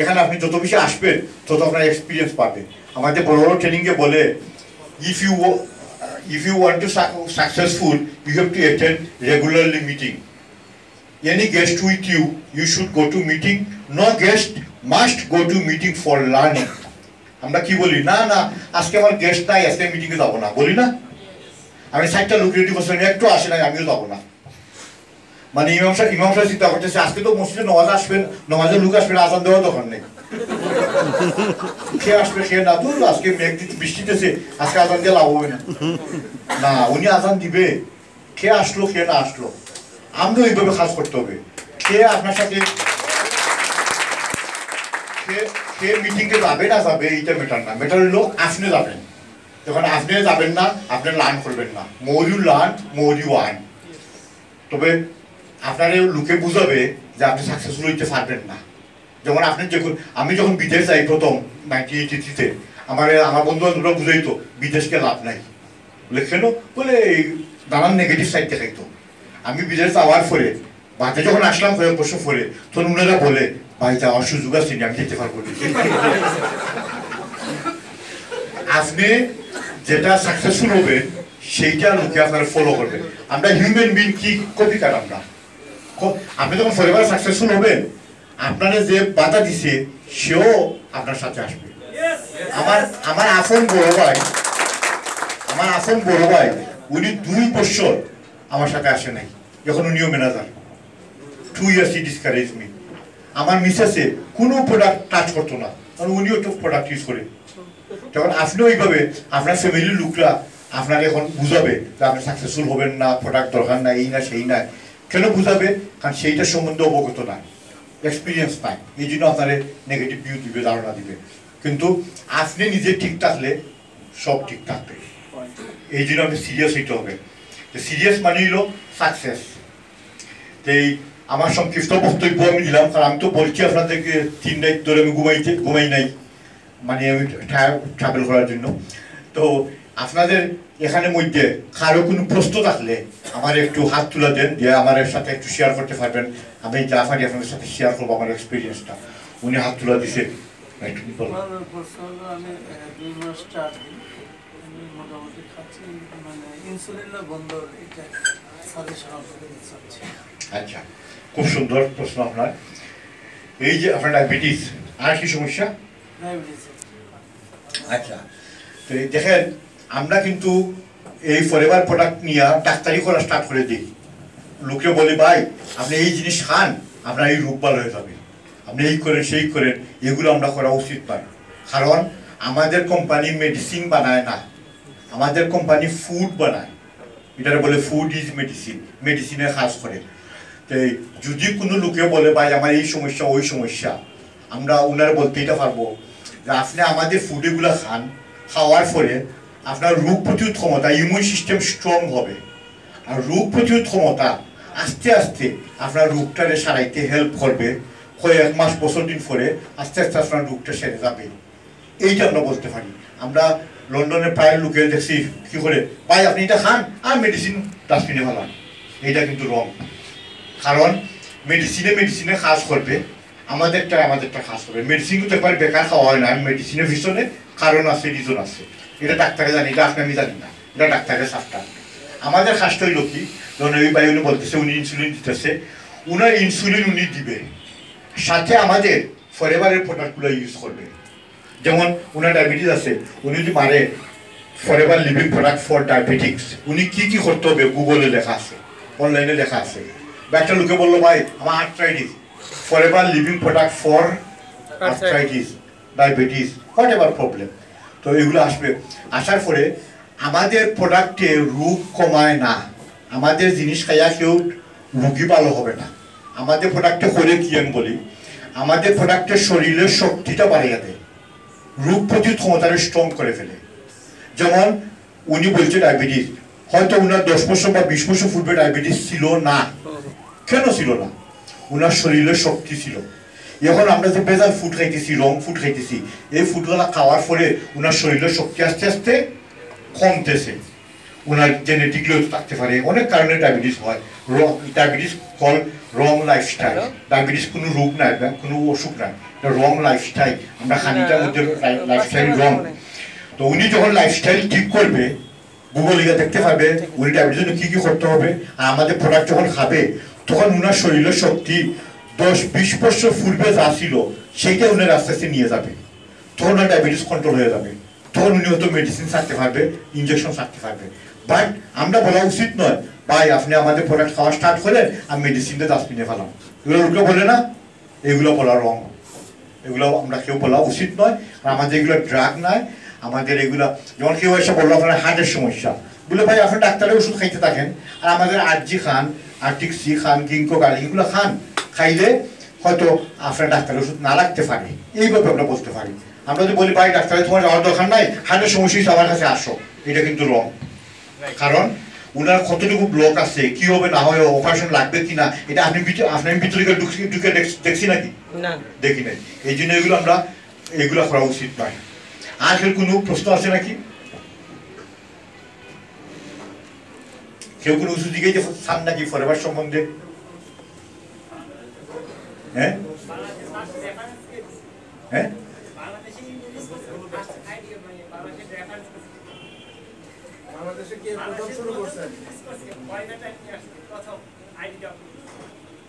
Speaker 1: এখানে আপনি যত বেশি আসবেন তত আপনার এক্সপিরিয়েন্স পাবেন। আমাদের বড় বড় ট্রেনিংয়ে বলে if you want to successful you have to attend regularly meeting. Any guest with you should go to meeting. No guest must go to meeting for learning. আমরা কি বলি, না না আজকে আমার গেস্ট নাই, আজকে মিটিংয়ে যাবো না, বলি না? আমি 60টা লোক রেডি করছিলাম, একটু আসে নাই, আমিও যাবো না। মানে ইমাম সাহেব চিন্তা করতেছে আজকে তো মসজিদে নামাজ আসবেন, নামাজের লোক আসবেন, আজান দেওয়ার দরকার নেই, খেয়ে আসবে, খেয়ে না দূর আজকে মেঘ বৃষ্টিতেছে, আজকে আজান দিয়ে লাভ হবে না। না, উনি আজান দিবে, খেয়ে আসলো খেয়ে না আসলো, আমরা ওইভাবে কাজ করতে হবে। খেয়ে আপনার সাথে খেয়ে মিটিংয়ে যাবে না যাবে এইটা মেটার না, মেটার হইলো আপনি যাবেন। যখন আপনি যাবেন না আপনি লার্ন করবেন না। More you learn more you earn. তবে আপনার লোকে বুঝাবে যে আপনি সাকসেসফুল হইতে পারবেন না। যেমন আপনি আমি যখন বিদেশ যাই প্রথম 1983-তে আমার বন্ধু বান্ধবরা বুঝাইতো বিদেশকে লাভ নাই। বলে কেন? বলে নানান নেগেটিভ সাইড দেখাইতো। আমি বিদেশ যাওয়ার পরে বাদে যখন আসলাম কয়েক বছর পরে তখন ওনারা বলে ভাই যাওয়ার সুযোগ আছে, আমি যেতে পারবো। আপনি যেটা সাকসেসফুল হবেন সেইটা লোকে আপনারা ফলো করবেন। আমরা হিউম্যান বিং কি কপিকার আমরা। আপনি যখন ফরএভার সাকসেসফুল হবেন আপনারা যে বাধা দিছে সেও আপনার সাথে আসবে। আমার আপন বড় ভাই উনি 2 বছর আমার সাথে আসে নাই, যখন উনিও manager. 2 years he discouraged me. আমার মিসেসে কোনো প্রোডাক্ট টাচ করতো না, কারণ উনিও তো প্রোডাক্ট ইউজ করে। তখন আপনিও এইভাবে আপনার ফ্যামিলির লোকরা আপনাকে এখন বুঝাবে যে আপনি সাকসেসফুল হবেন না, প্রোডাক্ট দরকার নাই, এই না সেই না। কেন বুঝাবে? কারণ সেইটার সম্বন্ধে অবগত না, এক্সপিরিয়েন্স নাই, এই জন্য আপনার নেগেটিভ ভিউ দিবে, ধারণা দিবে। কিন্তু আপনি নিজে ঠিক থাকলে সব ঠিক থাকবে। এই জন্য আপনি সিরিয়াস হইতে হবে। সিরিয়াস মানে হইল সাকসেস। তো এই আমার সংক্ষিপ্ত বক্তব্য আমি দিলাম, কারণ আমি তো বলছি আপনাদেরকে 3 রাত ধরে আমি ঘুমাই নাই, মানে আমি ট্রাভেল করার জন্য। তো আপনাদের এখানে মধ্যে কারো কোনো প্রশ্ন থাকলে আমার একটু হাত তুলে দেন, যে আমার সাথে একটু শেয়ার করতে পারবেন। আমি যা পারি আপনাদের সাথে শেয়ার করবো আমার এক্সপিরিয়েন্সটা। উনি হাত তুলে দিছে।
Speaker 2: আমি 2 মাস 4 দিন মোটামুটি খাচ্ছি, মানে ইনসুলিনটা বন্ধ, এটা সাজেশন আপনাদের দিচ্ছি।
Speaker 1: আচ্ছা, খুব সুন্দর প্রশ্ন আপনার। এই যে আপনার ডায়াবেটিস, আর কি সমস্যা?
Speaker 2: ডায়াবেটিস।
Speaker 1: আচ্ছা, তো দেখেন আমরা কিন্তু এই ফরএভার প্রোডাক্ট নিয়ে ডাক্তারি করা স্টার্ট করে দিই। লোকে বলে ভাই আপনি এই জিনিস খান আপনার এই রোগ ভালো হয়ে যাবে, আপনি এই করেন সেই করেন, এগুলো আমরা করা উচিত নয়। কারণ আমাদের কোম্পানি মেডিসিন বানায় না, আমাদের কোম্পানি ফুড বানায়। এটা বলে ফুড ইজ মেডিসিন, মেডিসিনের কাজ করে। তো যদি কোনো লোকে বলে ভাই আমার এই সমস্যা ওই সমস্যা, আমরা ওনারা বলতে এটা পারবো যে আপনি আমাদের ফুডগুলো খান, খাওয়ার পরে আপনার রোগ প্রতিরোধ ক্ষমতা, ইমিউন সিস্টেম স্ট্রং হবে। আর রোগ প্রতিরোধ ক্ষমতা আস্তে আস্তে আপনার রোগটারে সারাইতে হেল্প করবে। কয়েক মাস বছর দিন পরে আস্তে আস্তে আপনার রোগটা সেরে যাবে। এইটা আমরা বলতে পারি। আমরা লন্ডনের প্রায় লোকে দেখছি কি করে, ভাই আপনি এটা খান আর মেডিসিন ডাস্টবিনে ফেলান। এইটা কিন্তু রং। কারণ মেডিসিনে কাজ করবে, আমাদেরটা কাজ করবে। মেডিসিন কিন্তু একবার বেকার খাওয়া হয় না, মেডিসিনের পিছনে কারণ আছে, রিজন আছে। এটা ডাক্তারে জানি, এটা আপনি আমি জানি না, এটা ডাক্তারের সাফটা। আমাদের কাজটা হইল কি, ধরুন ওই ভাই উনি বলতেছে উনি ইনসুলিন দিতেছে, উনার ইনসুলিন উনি দিবে, সাথে আমাদের ফরএভারের প্রোডাক্টগুলো ইউজ করবে। যেমন উনার ডায়াবেটিস আছে, উনি যদি মারে forever living product for diabetics, উনি কি কি করতে হবে গুগলে লেখা আছে, অনলাইনে লেখা আছে। বা একটা লোকে বললো ভাই আমার arthritis, forever living product for arthritis, diabetes, what ever problem. তো এগুলো আসবে, আসার পরে আমাদের প্রোডাক্টে রোগ কমায় না, আমাদের জিনিস খাইয়া কেউ রোগী ভালো হবে না। আমাদের প্রোডাক্টে করে কি আমি বলি, আমাদের প্রোডাক্টের শরীরের শক্তিটা বাড়িয়ে দেয়, রোগ প্রতিরোধ ক্ষমতাটা স্ট্রং করে ফেলে। যেমন উনি বলছে ডায়াবেটিস, হয়তো উনার 10 বছর বা 20 বছর পূর্বে ডায়াবেটিস ছিল না। কেন ছিল না? উনার শরীরের শক্তি ছিল। এখন আমরা যে বেজাল ফুড খাইতেছি, রং ফুড খাইতেছি, এই ফুডগুলা খাওয়ার পরে উনার শরীরের শক্তি আস্তে আস্তে কমতেছে। ওনার জেনেটিকলিও থাকতে পারে, অনেক কারণে ডায়াবেটিস হয়। ডায়াবেটিস কল রং লাইফস্টাইল। ডায়াবেটিস কোনো রোগ নাই, কোনো অসুখ নাই, রং লাইফস্টাইল। আমরা খানিটার মধ্যে লাইফস্টাইল রং। তো উনি যখন লাইফস্টাইল ঠিক করবে, গুগল লিগে দেখতে পাবে উনি ডায়াবেটিস জন্য কী কী করতে হবে, আর আমাদের প্রোডাক্ট যখন খাবে তখন উনার শরীরের শক্তি 10-20 বছর পূর্বে যা ছিল সেইটা উনি আস্তে আস্তে নিয়ে যাবে। তখন ওনার ডায়াবেটিস কন্ট্রোল হয়ে যাবে, তখন উনি হয়তো মেডিসিন ছাড়তে পারবে, ইঞ্জেকশন ছাড়তে পারবে। বাট আমরা বলা উচিত নয়, ভাই আপনি আমাদের প্রোডাক্ট খাওয়া স্টার্ট করলেন, আমি মেডিসিনটা ডাস্টবিনে ফেলাম, এগুলো লোকে বলে না, এগুলো বলা রং। এগুলো আমরা কেউ বলা উচিত নয়। আর আমাদের এগুলো ড্রাগ নয়, আমাদের এগুলো, যেমন কেউ এসে বললো আপনার হার্টের সমস্যা, বলে ভাই আপনি ডাক্তারের ওষুধ খাইতে থাকেন, আর আমাদের আরজি খান, আর্টিক সি খান, গিঙ্কো গাড়ি, এগুলো খান, খাইলে হয়তো আপনার ডাক্তারের ওষুধ না লাগতে পারে, এইভাবে আমরা বলতে পারি। আমরা যদি বলি ভাই ডাক্তারে তোমার যাওয়ার দরকার নাই, হার্টের সমস্যা হিসেবে আমার কাছে আসো, এটা কিন্তু রং। কারণ উনার কতটুকু ব্লক আছে, কি হবে না হয়, অপারেশন লাগবে কিনা, এটা আপনি ভিতরে ঢুকে দেখছি নাকি? দেখি নাই। এই জন্য এগুলো আমরা এগুলো করা উচিত নয়। আর কোনো প্রশ্ন আছে নাকি? কেউ কোনো ওষুধ দিকে চান নাকি ফরএভার সম্বন্ধে? হ্যাঁ হ্যাঁ,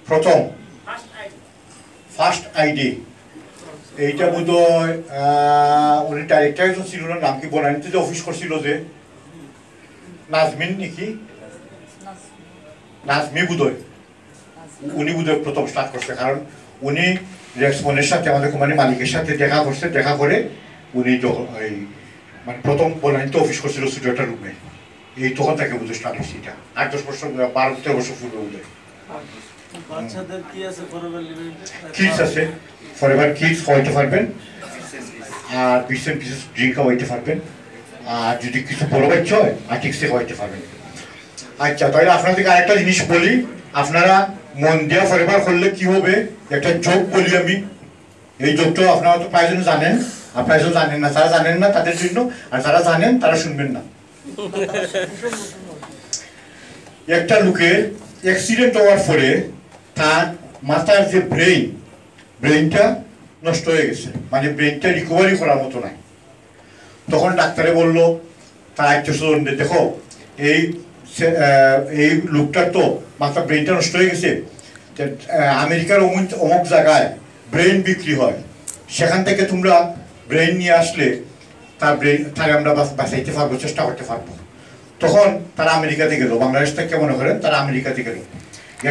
Speaker 1: প্রথম ফার্স্ট আইডি, এইটা বোধ হয় উনি ডাইরেক্টর ছিল না, নাম কি বনানীতে যে অফিস করছিল যে নাজমিন নাকি, নাজমি বোধহয়, উনি বোধহয় প্রথম স্টার্ট করছে। কারণ উনি রেক্সমনের সাথে, আমাদের কোম্পানির মালিকের সাথে দেখা করছে, দেখা করে উনি এই মানে প্রথম বনানীতে অফিস করছিল ছোটো একটা রুমে, এই তখন তাকে বোধহয় স্টার্ট হয়েছে। এটা 8-10 বছর, 12-13 বছর পূর্বে বোধহয়।
Speaker 2: বাচ্চাদের কি আছে ফরএভার লিভিং?
Speaker 1: কিডস আছে, ফরএভার কিডস খাওয়াইতে পারবেন, আর পিসের ড্রিঙ্ক খাওয়াইতে পারবেন, আর যদি কিছু বড় বাচ্চা হয় আর্টিক্সে খাওয়াইতে পারবেন। আচ্ছা, তাহলে আপনাদেরকে আরেকটা জিনিস বলি, আপনারা মন দিয়া ফরএভার করলে কি হবে, একটা যোগ বলি আমি। এই যোগটা আপনারা তো প্রায়জন জানেন, আর প্রায়জন জানেন না, যারা জানেন না তাদের জন্য, আর যারা জানেন তারা শুনবেন না। একটা লোকের অ্যাক্সিডেন্ট হওয়ার পরে তার মাথার যে ব্রেইনটা নষ্ট হয়ে গেছে, মানে ব্রেইনটা রিকভারি করার মতো নাই। তখন ডাক্তারে বললো তার আত্মীয়স্বজনদের, দেখো এই লোকটার তো মাথার ব্রেইনটা নষ্ট হয়ে গেছে, আমেরিকার অমুক জায়গায় ব্রেইন বিক্রি হয়, সেখান থেকে তোমরা ব্রেইন নিয়ে আসলে তার আমরা বাঁচাইতে পারবো, চেষ্টা করতে পারবো। তখন তারা আমেরিকাতে গেল, বাংলাদেশ থেকে মনে করেন তারা আমেরিকাতে গেল,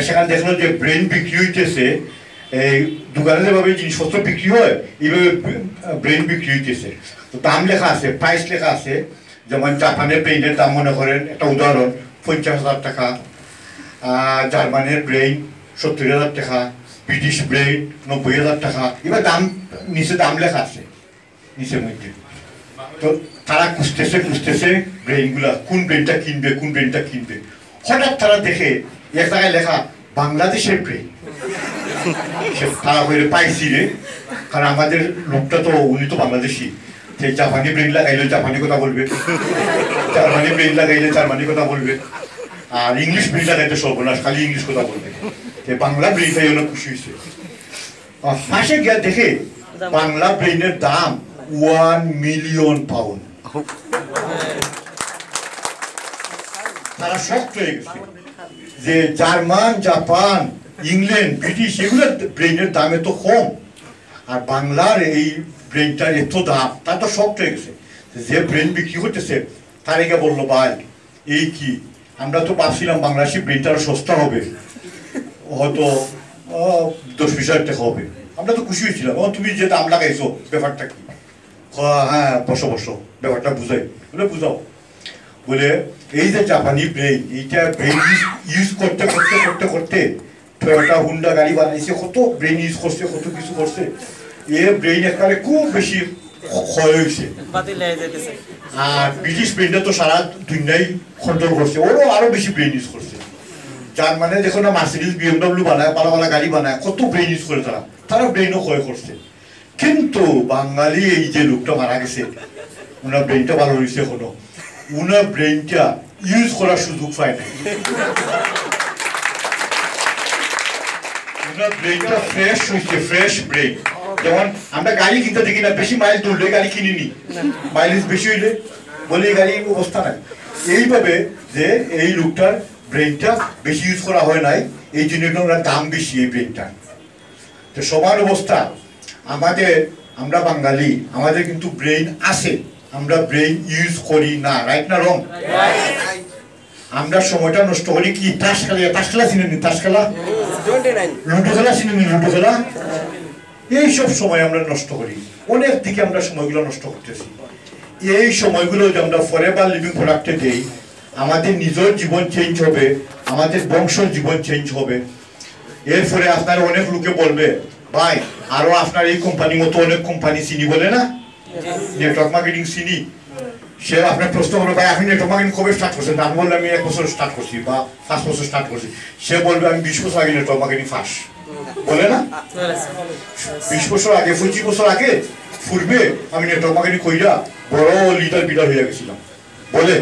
Speaker 1: সেখানে দেখলো যে ব্রেইন বিক্রি হইতেছে, এই দোকানে যেভাবে জিনিসপত্র বিক্রি হয় এইভাবে ব্রেইন বিক্রি হইতেছে। তো দাম লেখা আছে, প্রাইস লেখা আছে, যেমন জাপানের ব্রেইনের দাম মনে করেন, একটা উদাহরণ 50,000 টাকা, জার্মানের ব্রেইন 70,000 টাকা, ব্রিটিশ ব্রেইন 90,000 টাকা, এবার দাম নিচে দাম লেখা আছে নিচের মধ্যে। তো তারা খুঁজতেছে ব্রেইনগুলা, কোন ব্রেইনটা কিনবে। হঠাৎ তারা দেখে এক জায়গায় লেখা বাংলাদেশের ব্রেইন। তারা বলে পাইছি রে, কারণ আমাদের লোকটা তো উনি তো বাংলাদেশি, সেই জাপানি ব্রেইন লাগাইলে জাপানি কথা বলবে, জার্মানি ব্রেইন লাগাইলে জার্মানি কথা বলবে, আর ইংলিশ ব্রেইন লাগাইতে সর্বনাশ, খালি ইংলিশ কথা বলবে। বাংলা ব্রেইনটাই অনেক খুশি হয়েছে। পাশে গিয়া দেখে বাংলা ব্রেইনের দাম 1 মিলিয়ন পাউন্ড। তারা শক্ত হয়ে গেছে যে জার্মান, জাপান, ইংল্যান্ড, ব্রিটিশ এগুলোর ব্রেইনের দাম এত কম, আর বাংলার এই ব্রেইনটার এত দাম, তার তো শক্ত হয়ে গেছে। যে ব্রেইন বিক্রি করতেছে তার একে বললো, ভাই এই কি, আমরা তো ভাবছিলাম বাংলাদেশি ব্রেইনটা আরো সস্তা হবে, হয়তো 10-20 হাজার টাকা হবে, আমরা তো খুশি হয়েছিলাম। তুমি যে দাম লাগাইছো ব্যাপারটা কি? হ্যাঁ বসো বসো ব্যাপারটা বুঝাই বলে বুঝাও বলে এই যে জাপানি ব্রেন এইটা ব্রেন ইউজ করতে করতে করতে করতে টয়োটা হুন্ডা গাড়ি বানাইছে কত ব্রেন ইউজ করছে কত কিছু করছে এ ব্রেন একেবারে খুব বেশি ক্ষয় হয়েছে আর ব্রিটিশ ব্রেনটা তো সারা দুনিয়ায় কন্ট্রোল করছে ওরও আরো বেশি ব্রেন ইউজ করছে যার মানে দেখো না মার্সিডিজ BMW বানায় পালা গাড়ি বানায় কত ব্রেন ইউজ করে তারা ব্রেনও ক্ষয় করছে কিন্তু বাঙালি এই যে লোকটা মারা গেছে ওনার ব্রেনটা ভালো হয়েছে এখনো ওনার ব্রেনটা ইউজ করার সুযোগ পায় না ওনার ব্রেনটা ফ্রেশ হয়েছে ফ্রেশ ব্রেন যেমন আমরা গাড়ি কিনতে দেখি না বেশি মাইল তুললে গাড়ি কিনিনি মাইলেজ বেশি হইলে বলে এই গাড়ির অবস্থা নাই এইভাবে যে এই লোকটার ব্রেনটা বেশি ইউজ করা হয় নাই এই জন্য ওনার দাম বেশি এই ব্রেনটা তো সমান অবস্থা আমাদের আমরা বাঙালি আমাদের কিন্তু ব্রেন আছে আমরা ব্রেন ইউজ করি না রাইট না রং আমরা সময়টা নষ্ট করি কি তাস খেলা চিনেনি তাস খেলা লুডো খেলা চিনেনি লুডো খেলা এইসব সময় আমরা নষ্ট করি অনেক দিকে আমরা সময়গুলো নষ্ট করতেছি এই সময়গুলো যে আমরা ফরএভার লিভিং প্রোডাক্টে দেই আমাদের নিজের জীবন চেঞ্জ হবে আমাদের বংশের জীবন চেঞ্জ হবে এরপরে আপনার অনেক লোকে বলবে ভাই আরো আপনার এই কোম্পানির মতো অনেক কোম্পানি চিনি বলে না নেটওয়ার্ক মার্কেটিং চিনি সে আপনার প্রশ্ন করবে ভাই আপনি নেটওয়ার্ক মার্কেটিং কবে স্টার্ট করছেন আমি বললাম আমি 1 বছর স্টার্ট করছি বা 5 বছর স্টার্ট করছি সে বলবে আমি 20 বছর আগে নেটওয়ার্ক মার্কেটিং ফার্স্ট বলে না 20 বছর আগে 25 বছর আগে পূর্বে আমি নেটওয়ার্ক মার্কেটিং কইরা বড় লিডার হয়ে গেছিলাম বলে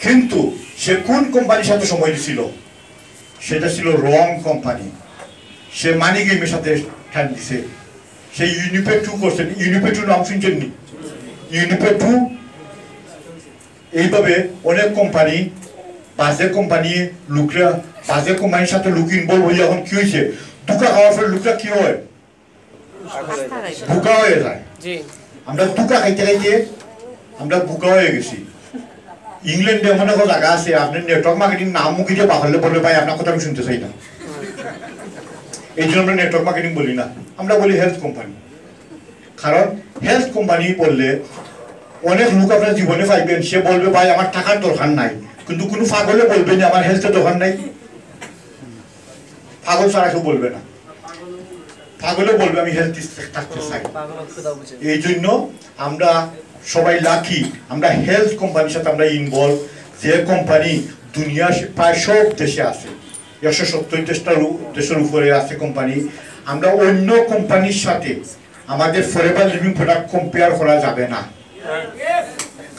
Speaker 1: কিন্তু সে কোন কোম্পানির সাথে সময় দিছিল সেটা ছিল রং কোম্পানি সে মানি গেমের সাথে ঠান দিছে সে ইউনিপে 2 করছেন ইউনিপে 2 নাম শুনছেন নি ইউনিপে 2 এইভাবে অনেক কোম্পানি বাজে কোম্পানি লোকরা বাজে কোম্পানির সাথে লোক ইনভলভ হয়ে এখন কি হয়েছে দুকা খাওয়ার পর লোকরা কি হয় বুকা হয়ে যায় আমরা দুকা খাইতে খাইতে আমরা বুকা হয়ে গেছি ইংল্যান্ডে এমন একটা জায়গা আছে আপনি নেটওয়ার্ক মার্কেটিং নাম মুখে দিয়ে বাহলে বললে ভাই আপনার কথা আমি শুনতে চাই না এই জন্য আমরা নেটওয়ার্ক মার্কেটিং বলি না আমরা বলি হেলথ কোম্পানি কারণ হেলথ কোম্পানি বললে অনেক লোক আপনার জীবনে পাইবেন সে বলবে ভাই আমার টাকার দরকার নাই কিন্তু কোনো পাগলে বলবে না আমার হেলথের দরকার নাই পাগল ছাড়া কেউ বলবে না পাগলে বলবে আমি হেলথ থাকতে চাই এই জন্য আমরা সবাই লাকি আমরা হেলথ কোম্পানির সাথে আমরা ইনভলভ যে কোম্পানি দুনিয়ার প্রায় সব দেশে আছে 170 দেশের উপরে আছে কোম্পানি আমরা অন্য কোম্পানির সাথে আমাদের ফরএভার লিভিং প্রোডাক্ট কম্পেয়ার করা যাবে না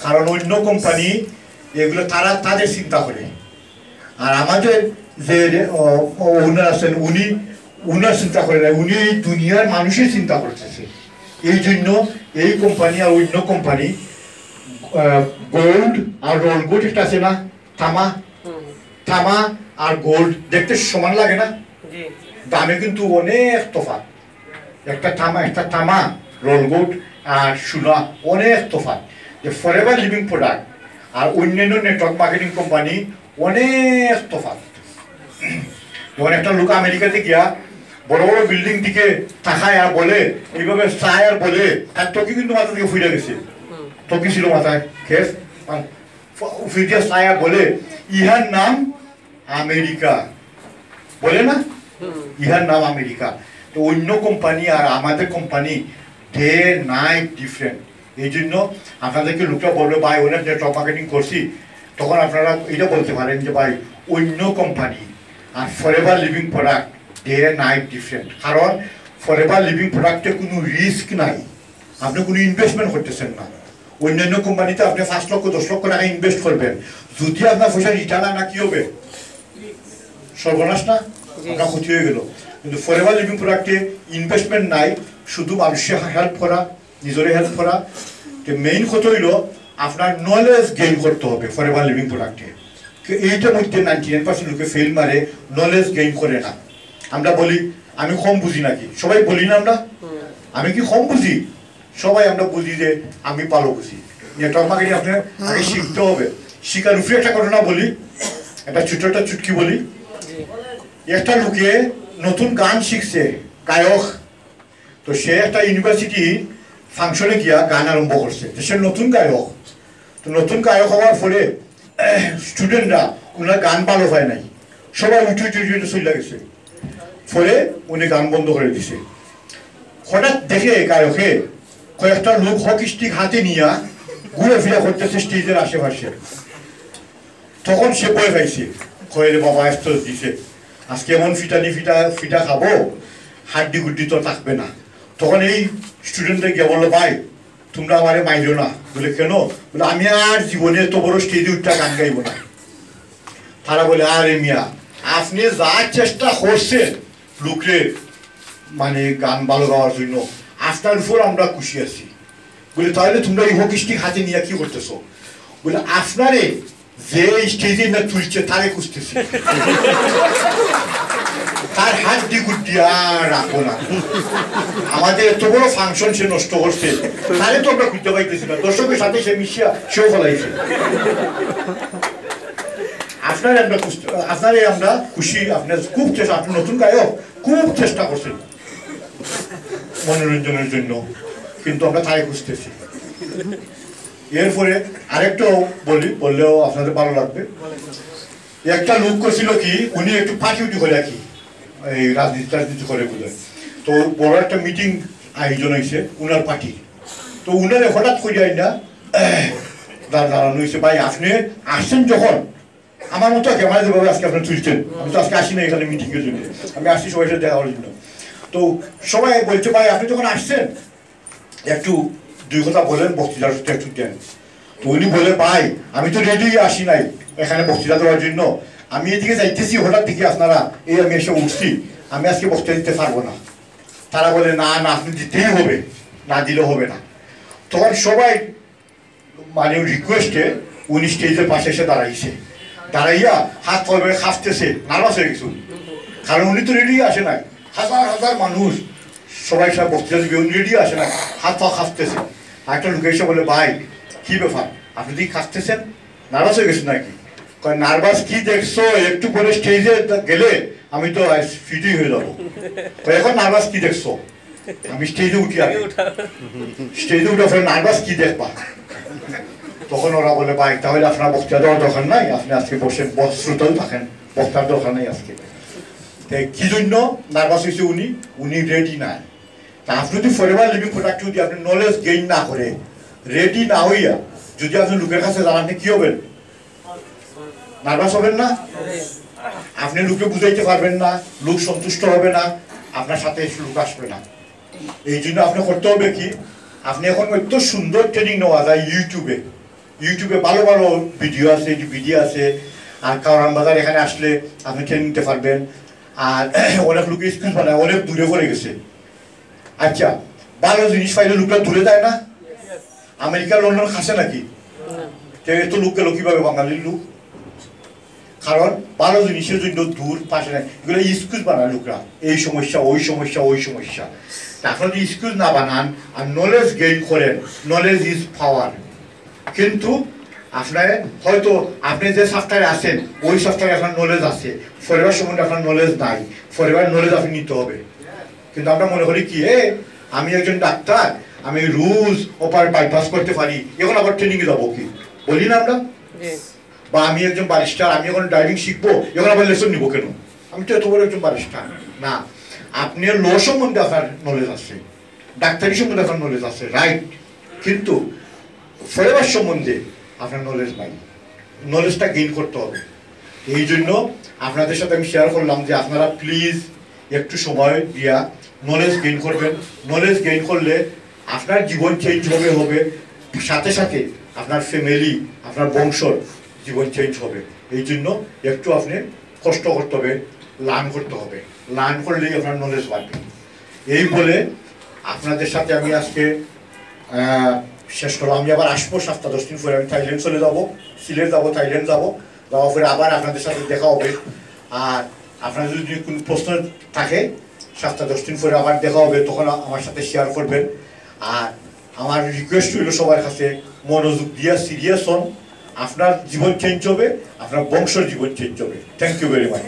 Speaker 1: কারণ অন্য কোম্পানি এগুলো তারা তাদের চিন্তা করে আর আমাদের যে ওনার আছেন উনি উনার চিন্তা করে না উনি এই দুনিয়ার মানুষের চিন্তা করতেছে এই জন্য এই কোম্পানি আর অন্য কোম্পানি গোল্ড আর রোল গোল্ড একটা আছে না তামা আর গোল্ড দেখতে সমান লাগে না দামে কিন্তু অনেক তফাৎ একটা তামা রোল গোল্ড আর সোনা অনেক তফাৎ যে ফরএভার লিভিং প্রোডাক্ট আর অন্যান্য নেটওয়ার্ক মার্কেটিং কোম্পানি অনেক তফাৎ যখন একটা লোক আমেরিকাতে গিয়া বড় বড় বিল্ডিং দিকে তাকায় আর বলে এইভাবে চায় আর বলে তার টকি কিন্তু মাথা থেকে ফুইরা গেছে টকি ছিল মাথায় খেস ফুইরা চায় আর বলে ইহার নাম আমেরিকা বলে না ইহার নাম আমেরিকা তো অন্য কোম্পানি আর আমাদের কোম্পানি ডে নাইট ডিফারেন্ট এই জন্য আপনাদেরকে লোকটা বলবে ভাই অনেক নেটওয়ার্ক মার্কেটিং করছি তখন আপনারা এটা বলতে পারেন যে ভাই অন্য কোম্পানি আর forever living product day night different কারণ ফরএভার লিভিং প্রোডাক্টে কোনো রিস্ক নাই আপনি কোনো ইনভেস্টমেন্ট করতেছেন না অন্যান্য কোম্পানিতে আপনি 5 লক্ষ 10 লক্ষ টাকা ইনভেস্ট করবেন যদি আপনার পয়সা রিটার্ন না কি হবে সর্বনাশ না আপনার ক্ষতি হয়ে গেল কিন্তু ফরএভার লিভিং প্রোডাক্টে ইনভেস্টমেন্ট নাই শুধু মানুষের হেল্প করা নিজের হেল্প করা মেইন কথা হইল আপনার নলেজ গেইন করতে হবে ফরএভার লিভিং প্রোডাক্টে এইটার মধ্যে 99% লোকে ফেল মারে নলেজ গেইন করে না আমরা বলি আমি কম বুঝি নাকি সবাই বলি না আমরা আমি কি কম বুঝি সবাই আমরা বুঝি যে আমি ভালো বুঝি নেটওয়ার্ক মার্কেটিং আপনার আগে শিখতে হবে শিখার উপরে একটা ঘটনা বলি একটা চুটকি বলি একটা লোকে নতুন গান শিখছে গায়ক তো সে একটা ইউনিভার্সিটি ফাংশনে গিয়া গান আরম্ভ করছে দেশের নতুন গায়ক। তো নতুন গায়ক হওয়ার ফলে স্টুডেন্টরা ওনার গান ভালো হয় নাই, সবাই উঠে উঠে উঠে চলে গেছে, ফলে উনি গান বন্ধ করে দিছে। হঠাৎ দেখে গায়কে কয়েকটা লোক হকি স্টিক হাতে নিয়ে ঘুরে ফিরে করতেছে স্টেজের আশেপাশে। তখন সে ভয় পাইছে, কয়ে বাবা এত দিছে, আজকে এমন ফিটা খাবো হাড্ডি গুড্ডি তো থাকবে না। তখন এই স্টুডেন্টরা গিয়ে বললো, ভাই তোমরা আমারে মাইলো না। বলে কেন? বলে আমি আর জীবনে এত বড় স্টেজে উঠটা গান গাইব না। তারা বলে, আরে মিয়া আপনি যা চেষ্টা করছেন লোকের মানে গান ভালো গাওয়ার জন্য, আপনার উপর আমরা খুশি আছি। বলে তাহলে তোমরা এই হকি স্টিক হাতে নিয়ে কি করতেছো? বলে আপনারে যে স্টেজে না তুলছে তারে খুঁজতেছি, তার হাড্ডি গুড্ডি আর রাখবো না। আমাদের এত বড় ফাংশন সে নষ্ট করছে, তাহলে তো আমরা খুঁজতে পাইতেছি না, দর্শকের সাথে সে মিশিয়া সেও ফলাইছে। আপনারে আমরা খুশি, আপনার খুব চেষ্টা, আপনি নতুন গায়ক খুব চেষ্টা করছেন মনোরঞ্জনের জন্য, কিন্তু আমরা তাই খুঁজতেছি। এরপরে আরেকটাও বললেও আপনাদের ভালো লাগবে। একটা লোক করছিল কি, উনি একটু পার্টি করে রাখি, এই রাজনীতি করে বলে, তো বড় একটা মিটিং আয়োজন হয়েছে উনার পার্টি। তো উনারে হঠাৎ করে না দাঁড়ানো হয়েছে, ভাই আপনি আসছেন যখন আমার মতো ক্যামেরা যেভাবে আজকে আপনি তুলছেন, আমি তো আজকে আসি না এখানে মিটিংয়ের জন্য, আমি আসছি সবাই সাথে দেখা করার জন্য। তো সবাই বলছে, ভাই আপনি যখন আসছেন একটু দুই কথা বলেন, বক্তৃতার একটু দেন। তো উনি বলে, ভাই আমি তো রেডি আসি নাই এখানে বক্তৃতা দেওয়ার জন্য, আমি এদিকে যাইতেছি, হঠাৎ দেখি আপনারা এই আমি এসে উঠছি, আমি আজকে বক্তৃতা দিতে পারবো না। তারা বলে, না না আপনি দিতেই হবে, না দিলে হবে না। তখন সবাই মানে রিকোয়েস্টে উনি স্টেজের পাশে এসে দাঁড়াইয়া হাত পরে খাফতেছে, নার্ভাস হয়ে গেছে, কারণ উনি তো রেডি আসে নাই, হাজার হাজার মানুষ সবাই সব বক্তৃতা দিবে, উনি রেডি আসে নাই, হাত পা খাফতেছে। একটা লোক এসে বলে, ভাই কি ব্যাপার আপনি কি খাফতেছেন, নার্ভাস হয়ে গেছেন নাকি? নার্ভাস কি দেখছো, একটু পরে স্টেজে গেলে আমি তো ফিটি হয়ে যাবো, এখন নার্ভাস কি দেখছো? আমি স্টেজে উঠি, আগে স্টেজে উঠে ফেলে নার্ভাস কি দেখবা? তখন ওরা বলে, ভাই তাহলে আপনার বক্তৃতা দেওয়ার দরকার নাই, আপনি আজকে বসে শ্রোতাও থাকেন, বক্তার দরকার নেই আজকে। কি জন্য নার্ভাস হয়েছে উনি রেডি নাই। তা আপনি যদি ফরএভার লিভিং প্রোডাক্ট যদি আপনি নলেজ গেইন না করে, রেডি না হইয়া যদি আপনি লোকের কাছে যান, আপনি কি হবেন? নার্ভাস হবেন না? আপনি লোককে বুঝাইতে পারবেন না, লোক সন্তুষ্ট হবে না, আপনার সাথে লোক আসবে না। এই জন্য আপনি করতে হবে কি, আপনি এখন এত সুন্দর ট্রেনিং নেওয়া যায় ইউটিউবে ভালো ভালো ভিডিও আছে, ডিভিডি আছে, আর কারণ বাজার এখানে আসলে আপনি ট্রেনিং নিতে পারবেন। আর অনেক লোক স্কুল বানায়, অনেক দূরে পড়ে গেছে। আচ্ছা, ভালো জিনিস পাইলে লোকরা দূরে যায় না? আমেরিকা লন্ডন খাসে নাকি? এত লোক গেল কিভাবে বাঙালির লোক? কারণ ভালো জিনিসের জন্য দূর পাশে নাই, এগুলো স্কুল বানায় লোকরা, এই সমস্যা ওই সমস্যা ওই সমস্যা। এখন যদি স্কুল না বানান আর নলেজ গেইন করেন, নলেজ ইজ পাওয়ার। কিন্তু আপনার হয়তো আপনি যে সফটওয়্যারে আছেন ওই সফটওয়্যারে আপনার নলেজ আছে, ফরএভার সম্বন্ধে আপনার নলেজ নাই, ফরএভার নলেজ আপনি নিতে হবে। কিন্তু আমরা মনে করি কি, আমি একজন ডাক্তার, আমি রুলস ওপার বাইপাস করতে পারি, এখন আবার ট্রেনিংয়ে যাবো কি বলি না আমরা? বা আমি একজন বারিস্টার, আমি এখন ড্রাইভিং শিখবো, এখন আবার লেসন নিবো কেন? আমি তো এত বড় একজন বারিস্টার না। আপনি ল সম্বন্ধে আপনার নলেজ আছে, ডাক্তারি সম্বন্ধে আপনার নলেজ আছে, রাইট, কিন্তু ফরএভার সম্বন্ধে আপনার নলেজ নাই, নলেজটা গেইন করতে হবে। এই জন্য আপনাদের সাথে আমি শেয়ার করলাম যে আপনারা প্লিজ একটু সময় দিয়া নলেজ গেইন করবেন। নলেজ গেইন করলে আপনার জীবন চেঞ্জ হবে, সাথে সাথে আপনার ফ্যামিলি, আপনার বংশর জীবন চেঞ্জ হবে। এই জন্য একটু আপনি কষ্ট করতে হবে, লার্ন করতে হবে, লার্ন করলেই আপনার নলেজ বাড়বে। এই বলে আপনাদের সাথে আমি আজকে শেষ করলাম। আমি আবার আসবো 7-10 দিন পরে, আমি থাইল্যান্ড চলে যাবো, সিলেট যাবো, থাইল্যান্ড যাবো, যাওয়ার পরে আবার আপনাদের সাথে দেখা হবে। আর আপনার যদি কোনো প্রশ্ন থাকে 7-10 দিন পরে আবার দেখা হবে, তখন আমার সাথে শেয়ার করবেন। আর আমার রিকোয়েস্ট হইল সবার কাছে, মনোযোগ দিয়া সিরিয়াস হন, আপনার জীবন চেঞ্জ হবে, আপনার বংশের জীবন চেঞ্জ হবে। Thank you very much.